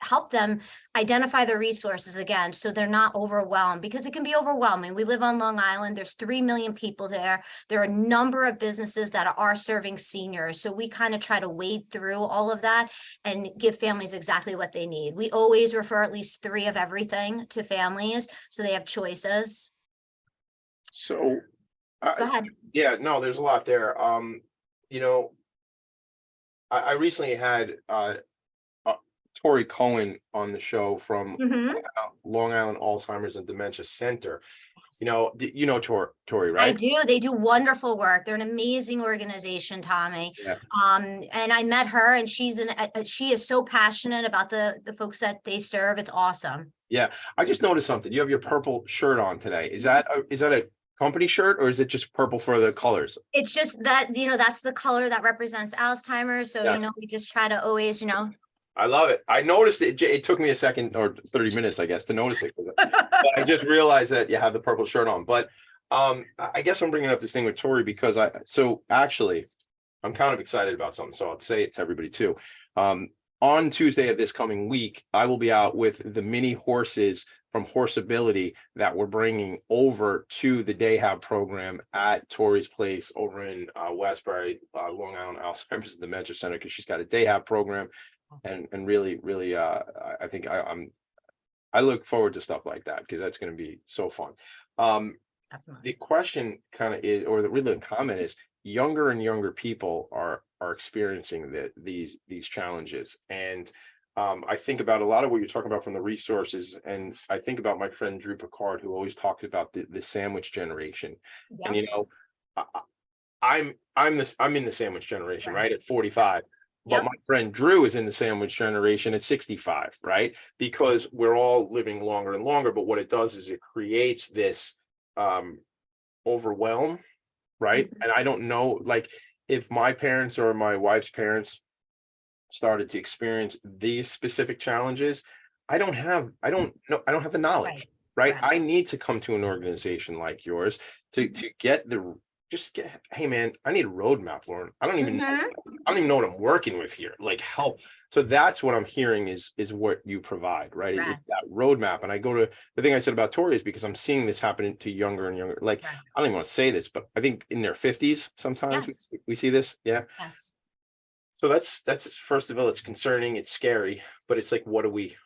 help them identify the resources again, so they're not overwhelmed, because it can be overwhelming. We live on Long Island. There's 3 million people there. There are a number of businesses that are serving seniors. So we kind of try to wade through all of that and give families exactly what they need. We always refer at least 3 of everything to families, so they have choices. So, Go ahead. yeah, no, there's a lot there. You know, I recently had Tori Cohen on the show from Long Island Alzheimer's and Dementia Center. You know Tori, right? I do. They do wonderful work. They're an amazing organization, Tommy. Yeah. And I met her, and she is so passionate about the folks that they serve. It's awesome. Yeah, I just noticed something. You have your purple shirt on today. Is that a company shirt, or is it just purple for the colors? It's just that, you know, that's the color that represents Alzheimer's. So, you know, we just try to always, you know. I love it. I noticed it. It took me a second or 30 minutes, I guess, to notice it. But I just realized that you have the purple shirt on. But I guess I'm bringing up this thing with Tori because actually, I'm kind of excited about something. So I'll say it to everybody too. On Tuesday of this coming week, I will be out with the mini horses from Horseability that we're bringing over to the Day Hab program at Tori's place over in Westbury, Long Island Alzheimer's and Dementia Center, because she's got a Day Hab program. And really, I think I look forward to stuff like that, because that's going to be so fun. The question kind of is, or the comment is, younger and younger people are experiencing these challenges, and I think about a lot of what you're talking about from the resources, and I think about my friend Drew Picard, who always talked about the sandwich generation. Yeah. And you know, I'm in the sandwich generation, right at 45. But my friend Drew is in the sandwich generation at 65, right? Because we're all living longer and longer. But what it does is it creates this overwhelm, right? And I don't know, like, if my parents or my wife's parents started to experience these specific challenges, I don't have the knowledge, right? I need to come to an organization like yours to get hey man, I need a roadmap, Lauren. I don't even know what I'm working with here. Like, help. So that's what I'm hearing is what you provide, right? It's that roadmap. And I go to the thing I said about Tori is because I'm seeing this happening to younger and younger. Like, I don't even want to say this, but I think in their 50s sometimes we see this. Yeah. Yes. So that's first of all, it's concerning, it's scary, but it's like, what do we?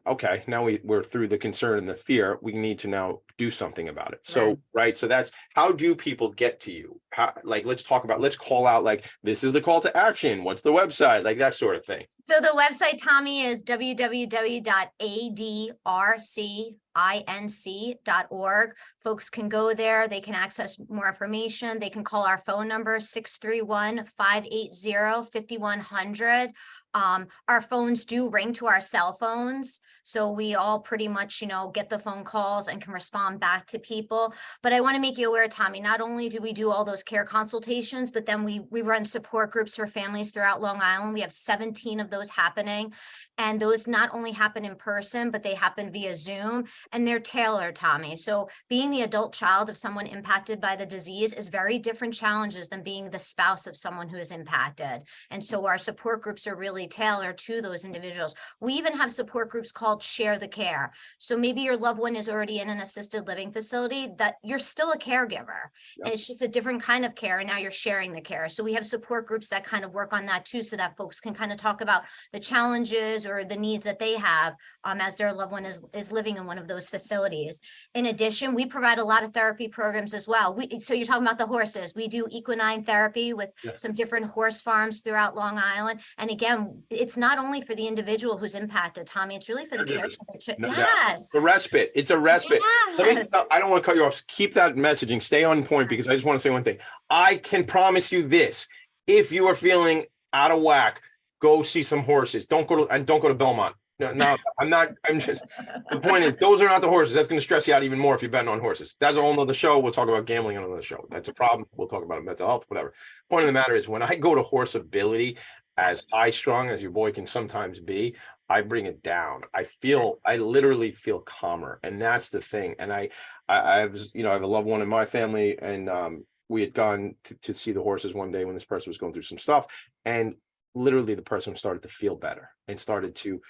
Okay, now we're through the concern and the fear. We need to now do something about it. So, so that's, how do people get to you? Let's call out, like, this is the call to action. What's the website? Like, that sort of thing. So the website, Tommy, is www.adrcinc.org. Folks can go there. They can access more information. They can call our phone number, 631-580-5100. Our phones do ring to our cell phones. So we all pretty much, get the phone calls and can respond back to people. But I want to make you aware, Tommy, not only do we do all those care consultations, but then we run support groups for families throughout Long Island. We have 17 of those happening. And those not only happen in person, but they happen via Zoom, and they're tailored, Tommy. So being the adult child of someone impacted by the disease is very different challenges than being the spouse of someone who is impacted. And so our support groups are really tailored to those individuals. We even have support groups called Share the Care. So maybe your loved one is already in an assisted living facility, that you're still a caregiver. And it's just a different kind of care. And now you're sharing the care. So we have support groups that kind of work on that too, so that folks can kind of talk about the challenges or the needs that they have as their loved one is living in one of those facilities. In addition, we provide a lot of therapy programs as well. So you're talking about the horses. We do equine therapy with some different horse farms throughout Long Island. And again, it's not only for the individual who's impacted, Tommy, it's really for the caregiver. No doubt. Yes. The respite. It's a respite. Yes. I don't want to cut you off. Keep that messaging. Stay on point, because I just want to say one thing. I can promise you this. If you are feeling out of whack, go see some horses. Don't go to Belmont. No, I'm just, the point is, those are not the horses. That's going to stress you out even more if you're betting on horses. That's a whole nother show. We'll talk about gambling on another show. That's a problem. We'll talk about mental health, whatever. Point of the matter is, when I go to horse ability, as high strung as your boy can sometimes be, I bring it down. I literally feel calmer. And that's the thing. And I was, I have a loved one in my family, and we had gone to see the horses one day when this person was going through some stuff. And literally the person started to feel better and started to,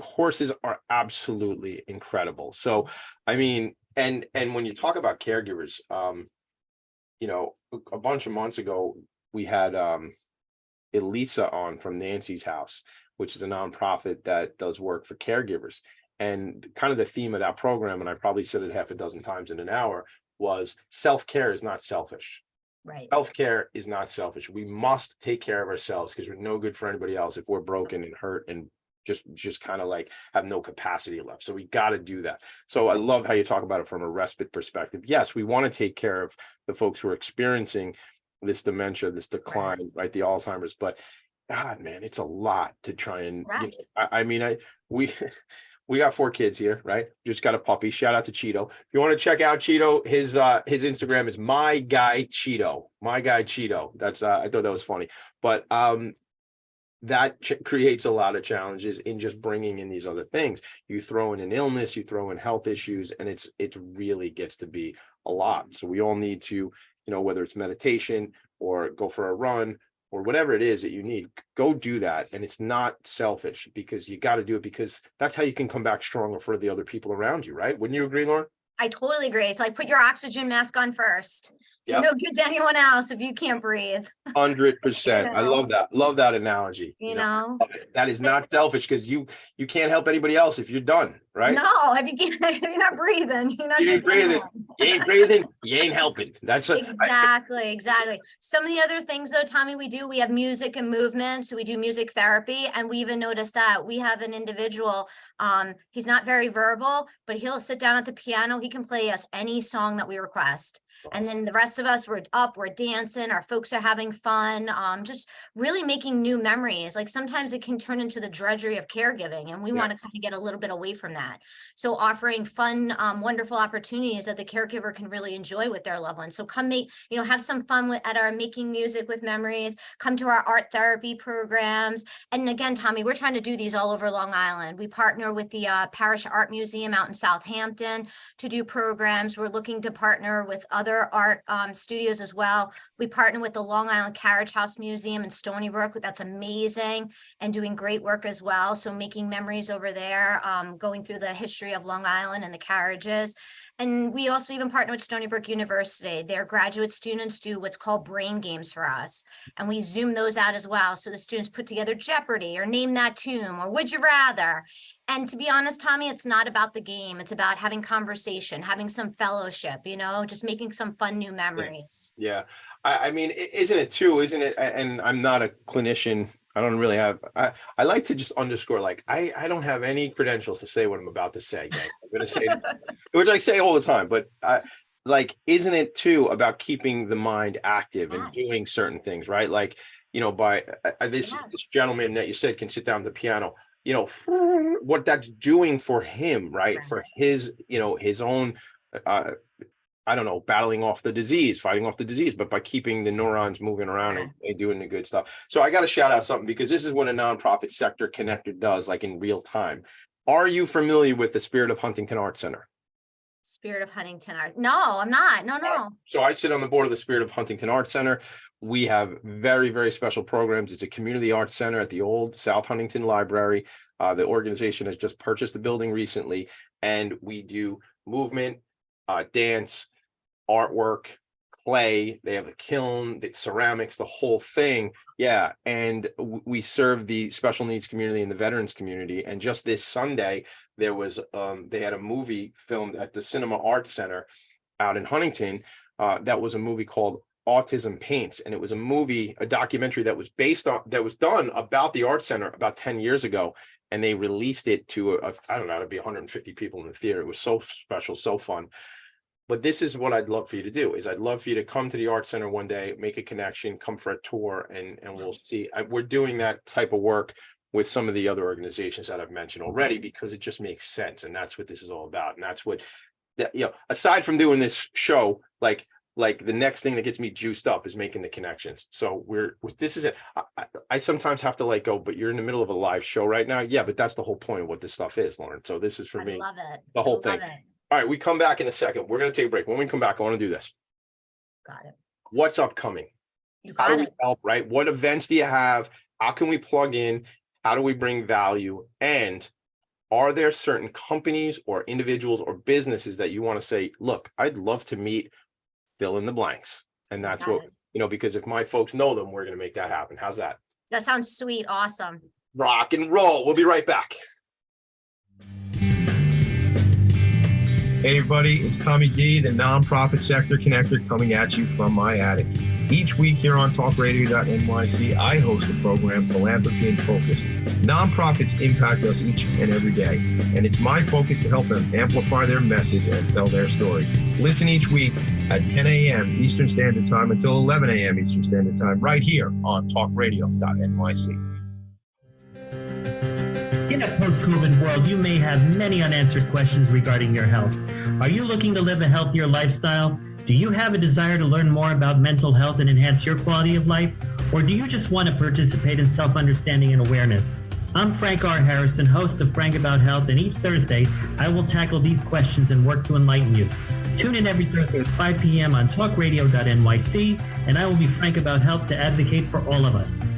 horses are absolutely incredible. So, I mean, and when you talk about caregivers, a bunch of months ago, we had Elisa on from Nancy's House, which is a nonprofit that does work for caregivers. And kind of the theme of that program, and I probably said it half a dozen times in an hour, was self-care is not selfish. Right. Self-care is not selfish. We must take care of ourselves, because we're no good for anybody else if we're broken and hurt and just kind of like have no capacity left. So we got to do that. So I love how you talk about it from a respite perspective. Yes, we want to take care of the folks who are experiencing this dementia, this decline, right? The Alzheimer's, but God, man, it's a lot to try and, we got 4 kids here, right? Just got a puppy. Shout out to Cheeto. If you want to check out Cheeto, his Instagram is my guy Cheeto. That's I thought that was funny, but that creates a lot of challenges in just bringing in these other things. You throw in an illness, you throw in health issues, and it really gets to be a lot. So we all need to, whether it's meditation or go for a run or whatever it is that you need, go do that. And it's not selfish, because you got to do it, because that's how you can come back stronger for the other people around you, right? Wouldn't you agree, Lauren? I totally agree. It's like, put your oxygen mask on first. Yep. No good to anyone else if you can't breathe. 100%. I love that. Love that analogy. Love it. That is not selfish, because you can't help anybody else if you're done, right? No, if you're not breathing, you ain't breathing, you ain't helping. That's exactly. Some of the other things though, Tommy, we have music and movement. So we do music therapy, and we even noticed that we have an individual, he's not very verbal, but he'll sit down at the piano. He can play us any song that we request. And then the rest of us, we're dancing, our folks are having fun, just really making new memories. Like sometimes it can turn into the drudgery of caregiving, and we want to kind of get a little bit away from that. So offering fun, wonderful opportunities that the caregiver can really enjoy with their loved ones. So come have some fun at our Making Music with Memories, come to our art therapy programs. And again, Tommy, we're trying to do these all over Long Island. We partner with the Parish Art Museum out in Southampton to do programs. We're looking to partner with other art studios as well. We partner with the Long Island Carriage House Museum in Stony Brook. That's amazing and doing great work as well. So making memories over there, going through the history of Long Island and the carriages. And we also even partner with Stony Brook University. Their graduate students do what's called brain games for us. And we zoom those out as well. So the students put together Jeopardy or Name That Tune or Would You Rather. And to be honest, Tommy, it's not about the game. It's about having conversation, having some fellowship, just making some fun new memories. Yeah. I mean, isn't it? And I'm not a clinician. I don't really have, I like to just underscore, like, I don't have any credentials to say what I'm about to say. Gang. I'm going to say, which I say all the time, but isn't it too about keeping the mind active and doing certain things, right? Like, by this gentleman that you said can sit down at the piano. what that's doing for him, right? Right. For his, his own, I don't know, battling off the disease, fighting off the disease, but by keeping the neurons moving around and doing the good stuff. So I got to shout out something, because this is what a nonprofit sector connector does, like in real time. Are you familiar with the Spirit of Huntington Art Center? Spirit of Huntington Art. No, I'm not. No. So I sit on the board of the Spirit of Huntington Art Center. We have very, very special programs. It's a community arts center at the old South Huntington Library. The organization has just purchased the building recently, and we do movement, dance, artwork, clay. They have a kiln, the ceramics, the whole thing. Yeah. And we serve the special needs community and the veterans community. And just this Sunday, there was they had a movie filmed at the Cinema Arts Center out in Huntington. That was a movie called Autism Paints, and it was a documentary that was done about the art center about 10 years ago, and they released it to I don't know, to be 150 people in the theater. It was so special, so fun. But this is what I'd love for you to do, is I'd love for you to come to the art center one day, make a connection, come for a tour, and we'll see. We're doing that type of work with some of the other organizations that I've mentioned already, because it just makes sense, and that's what this is all about. And that's what, aside from doing this show, like the next thing that gets me juiced up is making the connections. So this is it. I sometimes have to let go, but you're in the middle of a live show right now. Yeah, but that's the whole point of what this stuff is, Lauren. So this is for me. I love it. The whole thing. All right, we come back in a second. We're going to take a break. When we come back, I want to do this. Got it. What's upcoming? You How got do we it. help, right? What events do you have? How can we plug in? How do we bring value? And are there certain companies or individuals or businesses that you want to say, look, I'd love to meet, fill in the blanks? And that's Got what, it. because if my folks know them, we're going to make that happen. How's that? That sounds sweet. Awesome. Rock and roll. We'll be right back. Hey everybody, it's Tommy D, the nonprofit sector connector, coming at you from my attic. Each week here on talkradio.nyc, I host a program, Philanthropy and Phocus. Nonprofits impact us each and every day, and it's my focus to help them amplify their message and tell their story. Listen each week at 10 a.m. Eastern Standard Time until 11 a.m. Eastern Standard Time, right here on talkradio.nyc. In a post-COVID world, you may have many unanswered questions regarding your health. Are you looking to live a healthier lifestyle? Do you have a desire to learn more about mental health and enhance your quality of life? Or do you just want to participate in self-understanding and awareness? I'm Frank R. Harrison, host of Frank About Health, and each Thursday, I will tackle these questions and work to enlighten you. Tune in every Thursday at 5 p.m. on talkradio.nyc, and I will be Frank About Health to advocate for all of us.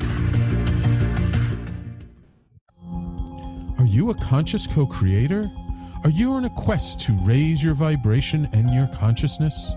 Are you a conscious co-creator? Are you on a quest to raise your vibration and your consciousness?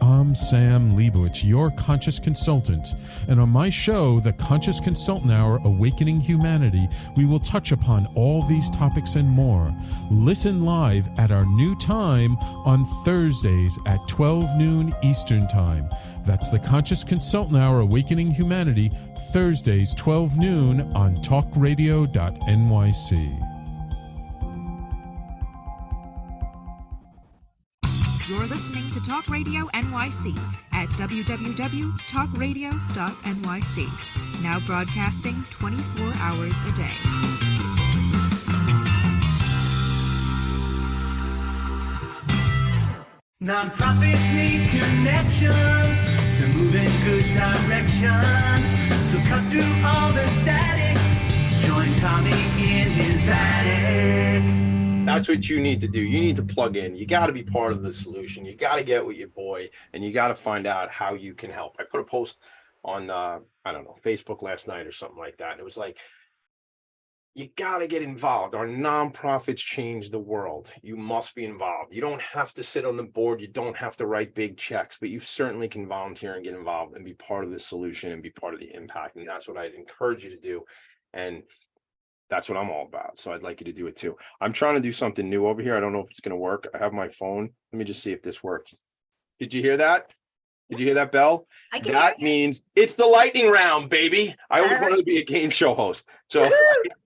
I'm Sam Leibowitz, your conscious consultant, and on my show, The Conscious Consultant Hour, Awakening Humanity, we will touch upon all these topics and more. Listen live at our new time on Thursdays at 12 noon Eastern Time. That's The Conscious Consultant Hour, Awakening Humanity, Thursdays 12 noon on talkradio.nyc. You're listening to Talk Radio NYC at www.talkradio.nyc. Now broadcasting 24 hours a day. Nonprofits need connections to move in good directions. So cut through all the static. Join Tommy in his attic. That's what you need to do. You need to plug in. You got to be part of the solution. You got to get with your boy, and you got to find out how you can help. I put a post on, I don't know, Facebook last night or something like that. And it was like, you got to get involved. Our nonprofits change the world. You must be involved. You don't have to sit on the board. You don't have to write big checks, but you certainly can volunteer and get involved and be part of the solution and be part of the impact. And that's what I'd encourage you to do. And that's what I'm all about. So I'd like you to do it too. I'm trying to do something new over here. I don't know if it's going to work. I have my phone. Let me just see if this works. Did you hear that? Did you hear that bell? That means it's the lightning round, baby. I always wanted to be a game show host. So I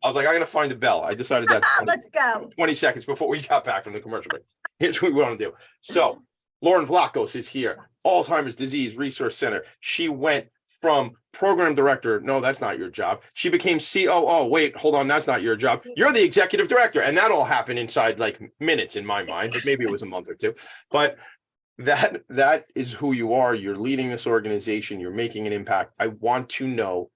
was like, I'm going to find the bell. I decided that. Let's go. 20 seconds before we got back from the commercial break. Here's what we want to do. So Lauren Vlachos is here. Alzheimer's Disease Resource Center. She went from program director. No, that's not your job. She became COO. Wait, hold on. That's not your job. You're the executive director. And that all happened inside like minutes in my mind, but maybe it was a month or two. But that is who you are. You're leading this organization. You're making an impact. I want to know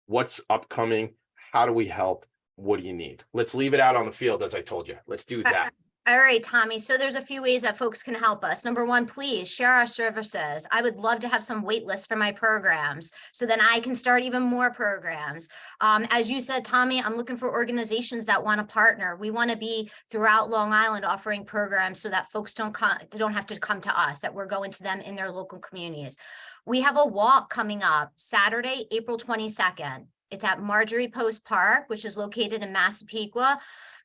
what's upcoming. How do we help? What do you need? Let's leave it out on the field, as I told you. Let's do that. All right, Tommy. So there's a few ways that folks can help us. Number one, please share our services. I would love to have some wait lists for my programs so then I can start even more programs. As you said, Tommy, I'm looking for organizations that want to partner. We want to be throughout Long Island offering programs so that folks don't have to come to us, that we're going to them in their local communities. We have a walk coming up Saturday, April 22nd. It's at Marjorie Post Park, which is located in Massapequa.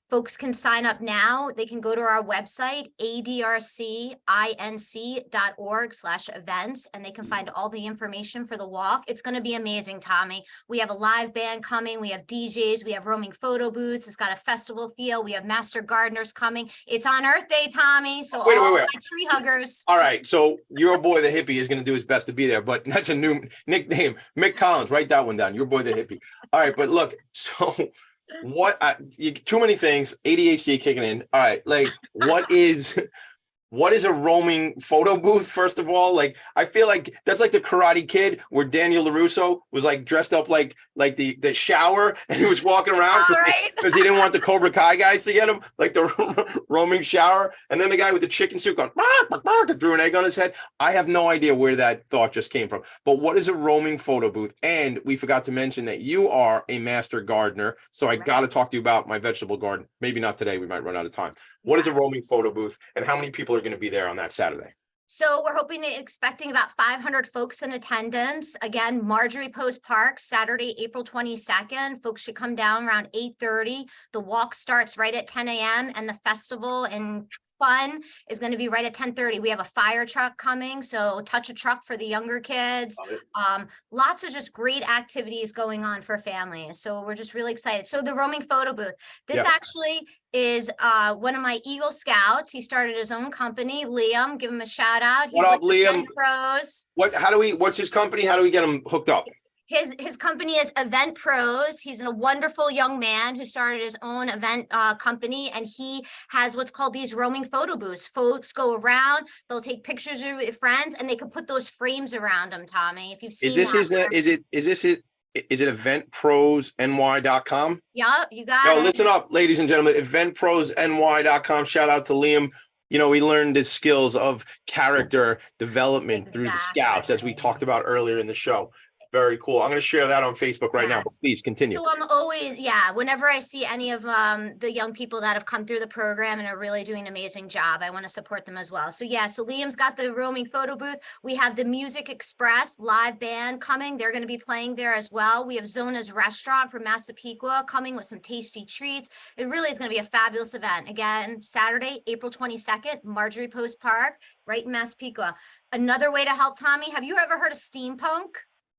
Folks can sign up now. They can go to our website, adrcinc.org/events, and they can find all the information for the walk. It's going to be amazing, Tommy. We have a live band coming. We have DJs. We have roaming photo booths. It's got a festival feel. We have master gardeners coming. It's on Earth Day, Tommy. So wait. my tree huggers. All right. So your boy, the hippie, is going to do his best to be there, but that's a new nickname. Mick Collins, write that one down. Your boy, the hippie. All right. But look, so too many things, ADHD kicking in. All right, like what is a roaming photo booth? First of all, like I feel like that's like the Karate Kid where Daniel LaRusso was like dressed up like the shower and he was walking around because he didn't want the Cobra Kai guys to get him, like the roaming shower. And then the guy with the chicken suit going and threw an egg on his head. I have no idea where that thought just came from. But what is a roaming photo booth? And we forgot to mention that you are a master gardener. So I got to talk to you about my vegetable garden. Maybe not today. We might run out of time. What is a roaming photo booth and how many people are going to be there on that Saturday? So we're expecting about 500 folks in attendance. Again, Marjorie Post Park, Saturday, April 22nd. Folks should come down around 8:30. The walk starts right at 10 a.m. and the festival and fun is going to be right at 10:30. We have a fire truck coming, so touch a truck for the younger kids. Lots of just great activities going on for families. So we're just really excited. So the roaming photo booth, this actually is one of my Eagle Scouts. He started his own company. Liam, give him a shout out. What up, Liam? Pros. What's his company? How do we get him hooked up? His company is Event Pros. He's a wonderful young man who started his own event company, and he has what's called these roaming photo booths. Folks go around, they'll take pictures of their friends, and they can put those frames around them, Tommy. If you've seen Is it eventprosny.com? Yeah, you got it. Listen up, ladies and gentlemen, eventprosny.com. Shout out to Liam. You know, he learned his skills of character development through the Scouts, as we talked about earlier in the show. Very cool. I'm going to share that on Facebook right now. Please continue. So I'm always, whenever I see any of the young people that have come through the program and are really doing an amazing job, I want to support them as well. So so Liam's got the roaming photo booth. We have the Music Express live band coming. They're going to be playing there as well. We have Zona's Restaurant from Massapequa coming with some tasty treats. It really is going to be a fabulous event. Again, Saturday, April 22nd, Marjorie Post Park, right in Massapequa. Another way to help, Tommy, have you ever heard of steampunk?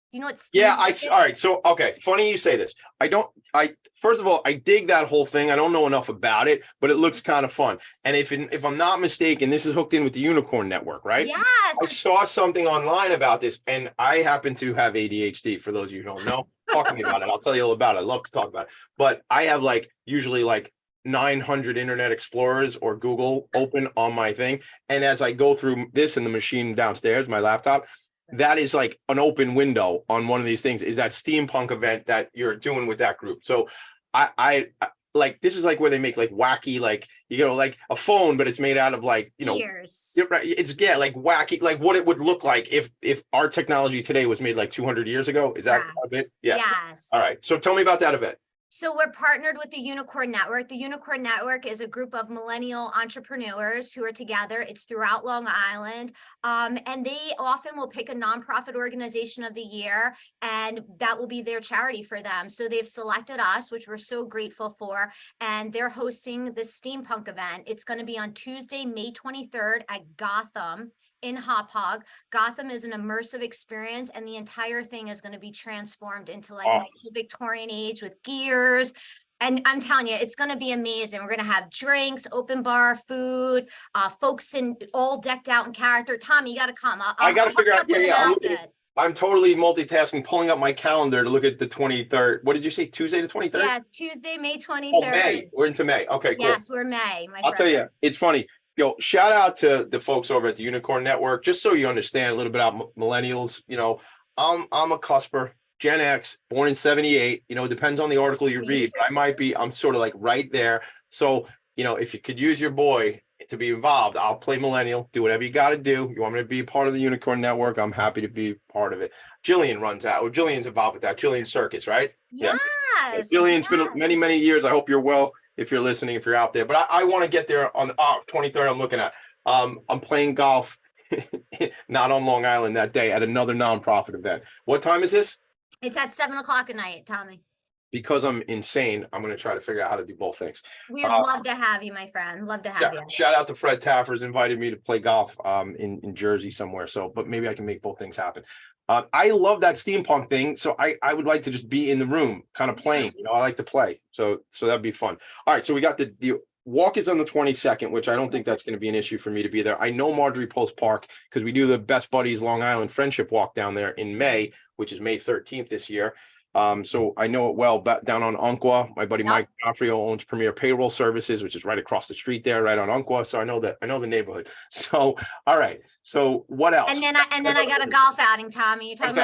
Do you know what? All right. So, okay. Funny you say this. First of all, I dig that whole thing. I don't know enough about it, but it looks kind of fun. And if I'm not mistaken, this is hooked in with the Unicorn Network, right? Yes. I saw something online about this, and I happen to have ADHD. For those of you who don't know, talk to me about it. I'll tell you all about it. I love to talk about it. But I have usually 900 Internet Explorers or Google open on my thing. And as I go through this in the machine downstairs, my laptop, that is like an open window on one of these things, is that steampunk event that you're doing with that group. So I this is where they make wacky, a phone, but it's made out of Years. It's wacky, what it would look like if our technology today was made 200 years ago. Is that a bit? Yeah. Yes. All right. So tell me about that event. So we're partnered with the Unicorn Network. The Unicorn Network is a group of millennial entrepreneurs who are together. It's throughout Long Island. And they often will pick a nonprofit organization of the year, and that will be their charity for them. So they've selected us, which we're so grateful for. And they're hosting this steampunk event. It's going to be on Tuesday, May 23rd at Gotham in Hop Hog. Gotham is an immersive experience, and the entire thing is going to be transformed into an Victorian age with gears. And I'm telling you, it's going to be amazing. We're going to have drinks, open bar, food, folks all decked out in character. Tommy, you got to come. I got to figure out. I'm totally multitasking, pulling up my calendar to look at the 23rd. What did you say? Tuesday the 23rd? Yeah, it's Tuesday, May 23rd. Oh, May. We're into May. Okay, cool. Yes, we're May, my I'll tell friend. you, it's funny. Yo, shout out to the folks over at the Unicorn Network. Just so you understand a little bit about millennials, I'm a cusper, Gen X, born in 78. It depends on the article you read, but I'm sort of like right there. So, if you could use your boy to be involved, I'll play millennial, do whatever you got to do. You want me to be part of the Unicorn Network? I'm happy to be part of it. Jillian runs that. Well, Jillian's involved with that. Jillian Circus, right? Yes. Yeah. Jillian's been many, many years. I hope you're well. If you're listening, if you're out there, but I want to get there on the 23rd. I'm looking at, I'm playing golf, not on Long Island that day at another nonprofit event. What time is this? It's at 7:00 at night, Tommy. Because I'm insane, I'm going to try to figure out how to do both things. We would love to have you, my friend. Love to have you. Shout out to Fred Taffers, invited me to play golf in Jersey somewhere. So, but maybe I can make both things happen. I love that steampunk thing. So I would like to just be in the room kind of playing, I like to play. So that'd be fun. All right. So we got the walk is on the 22nd, which I don't think that's going to be an issue for me to be there. I know Marjorie Post Park because we do the Best Buddies Long Island Friendship Walk down there in May, which is May 13th this year. So I know it well, but down on Umpqua, my buddy Mike Joffrio owns Premier Payroll Services, which is right across the street there, right on Umpqua. So I know the neighborhood. So, all right. So what else? And then I got a golf outing, Tommy. You're talking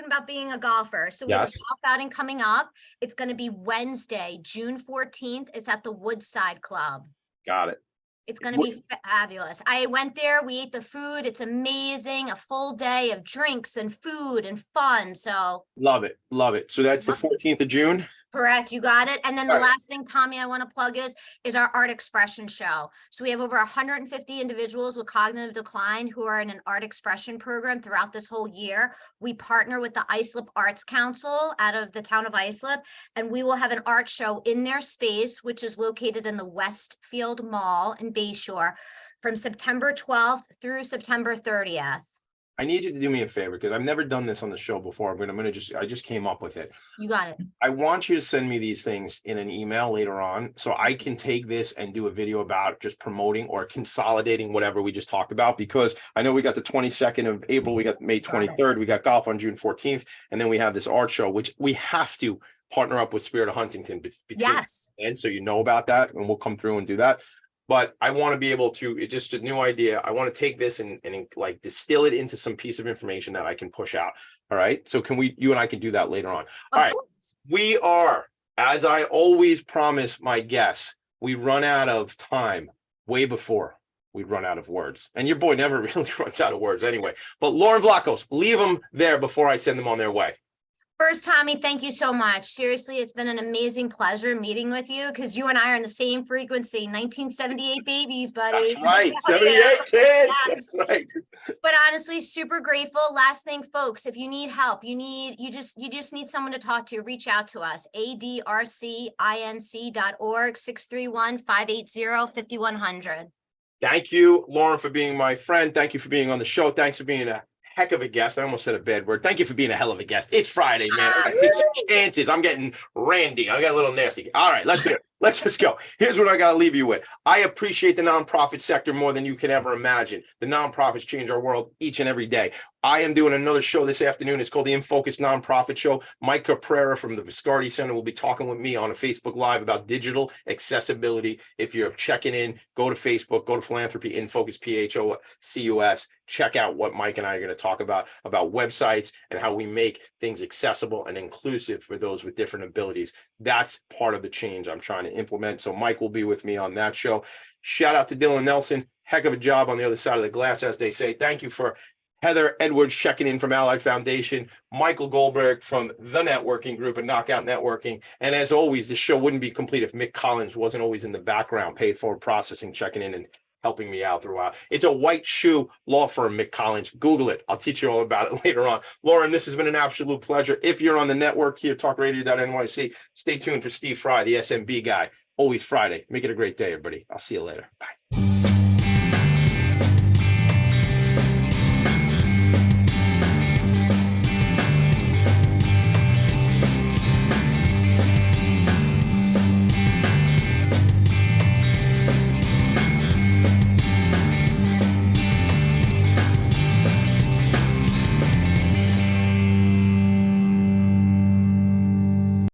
about being a golfer. So we have a golf outing coming up. It's going to be Wednesday, June 14th. It's at the Woodside Club. Got it. It's going to be fabulous. I went there. We ate the food. It's amazing. A full day of drinks and food and fun. So love it. Love it. So that's the 14th of June. Correct. You got it. And then the last thing, Tommy, I want to plug is our art expression show. So we have over 150 individuals with cognitive decline who are in an art expression program throughout this whole year. We partner with the Islip Arts Council out of the town of Islip, and we will have an art show in their space, which is located in the Westfield Mall in Bayshore from September 12th through September 30th. I need you to do me a favor because I've never done this on the show before, but I just came up with it. You got it. I want you to send me these things in an email later on so I can take this and do a video about just promoting or consolidating whatever we just talked about, because I know we got the 22nd of April, we got May 23rd, we got golf on June 14th, and then we have this art show, which we have to partner up with Spirit of Huntington. And so you know about that, and we'll come through and do that. But I want to be able to, it's just a new idea. I want to take this and like distill it into some piece of information that I can push out. All right. So you and I can do that later on. All right. We are, as I always promise my guests, we run out of time way before we run out of words. And your boy never really runs out of words anyway. But Lauren Vlachos, leave them there before I send them on their way. First, Tommy, thank you so much. Seriously, it's been an amazing pleasure meeting with you because you and I are in the same frequency, 1978 babies, buddy. That's right, 78 kids. Yes. That's right. But honestly, super grateful. Last thing, folks, if you need help, you just need someone to talk to, reach out to us, ADRCinc.org, 631-580-5100. Thank you, Lauren, for being my friend. Thank you for being on the show. Thanks for being a heck of a guest. I almost said a bad word. Thank you for being a hell of a guest. It's Friday, man. I gotta take some chances. I'm getting randy. I got a little nasty. All right, let's do it. Let's just go. Here's what I got to leave you with. I appreciate the nonprofit sector more than you can ever imagine. The nonprofits change our world each and every day. I am doing another show this afternoon. It's called the Focus Nonprofit Show. Mike Caprera from the Viscardi Center will be talking with me on a Facebook Live about digital accessibility. If you're checking in, go to Facebook, go to Philanthropy, Focus, PHOCUS. Check out what Mike and I are going to talk about websites and how we make things accessible and inclusive for those with different abilities. That's part of the change I'm trying to implement. So Mike will be with me on that show. Shout out to Dylan Nelson. Heck of a job on the other side of the glass, as they say. Thank you for Heather Edwards checking in from Allied Foundation, Michael Goldberg from the networking group and Knockout Networking. And as always, the show wouldn't be complete if Mick Collins wasn't always in the background, paid forward processing, checking in and helping me out throughout. It's a white shoe law firm, Mick Collins. Google it. I'll teach you all about it later on. Lauren, this has been an absolute pleasure. If you're on the network here, talkradio.nyc, stay tuned for Steve Fry, the SMB guy. Always Friday. Make it a great day, everybody. I'll see you later. Bye.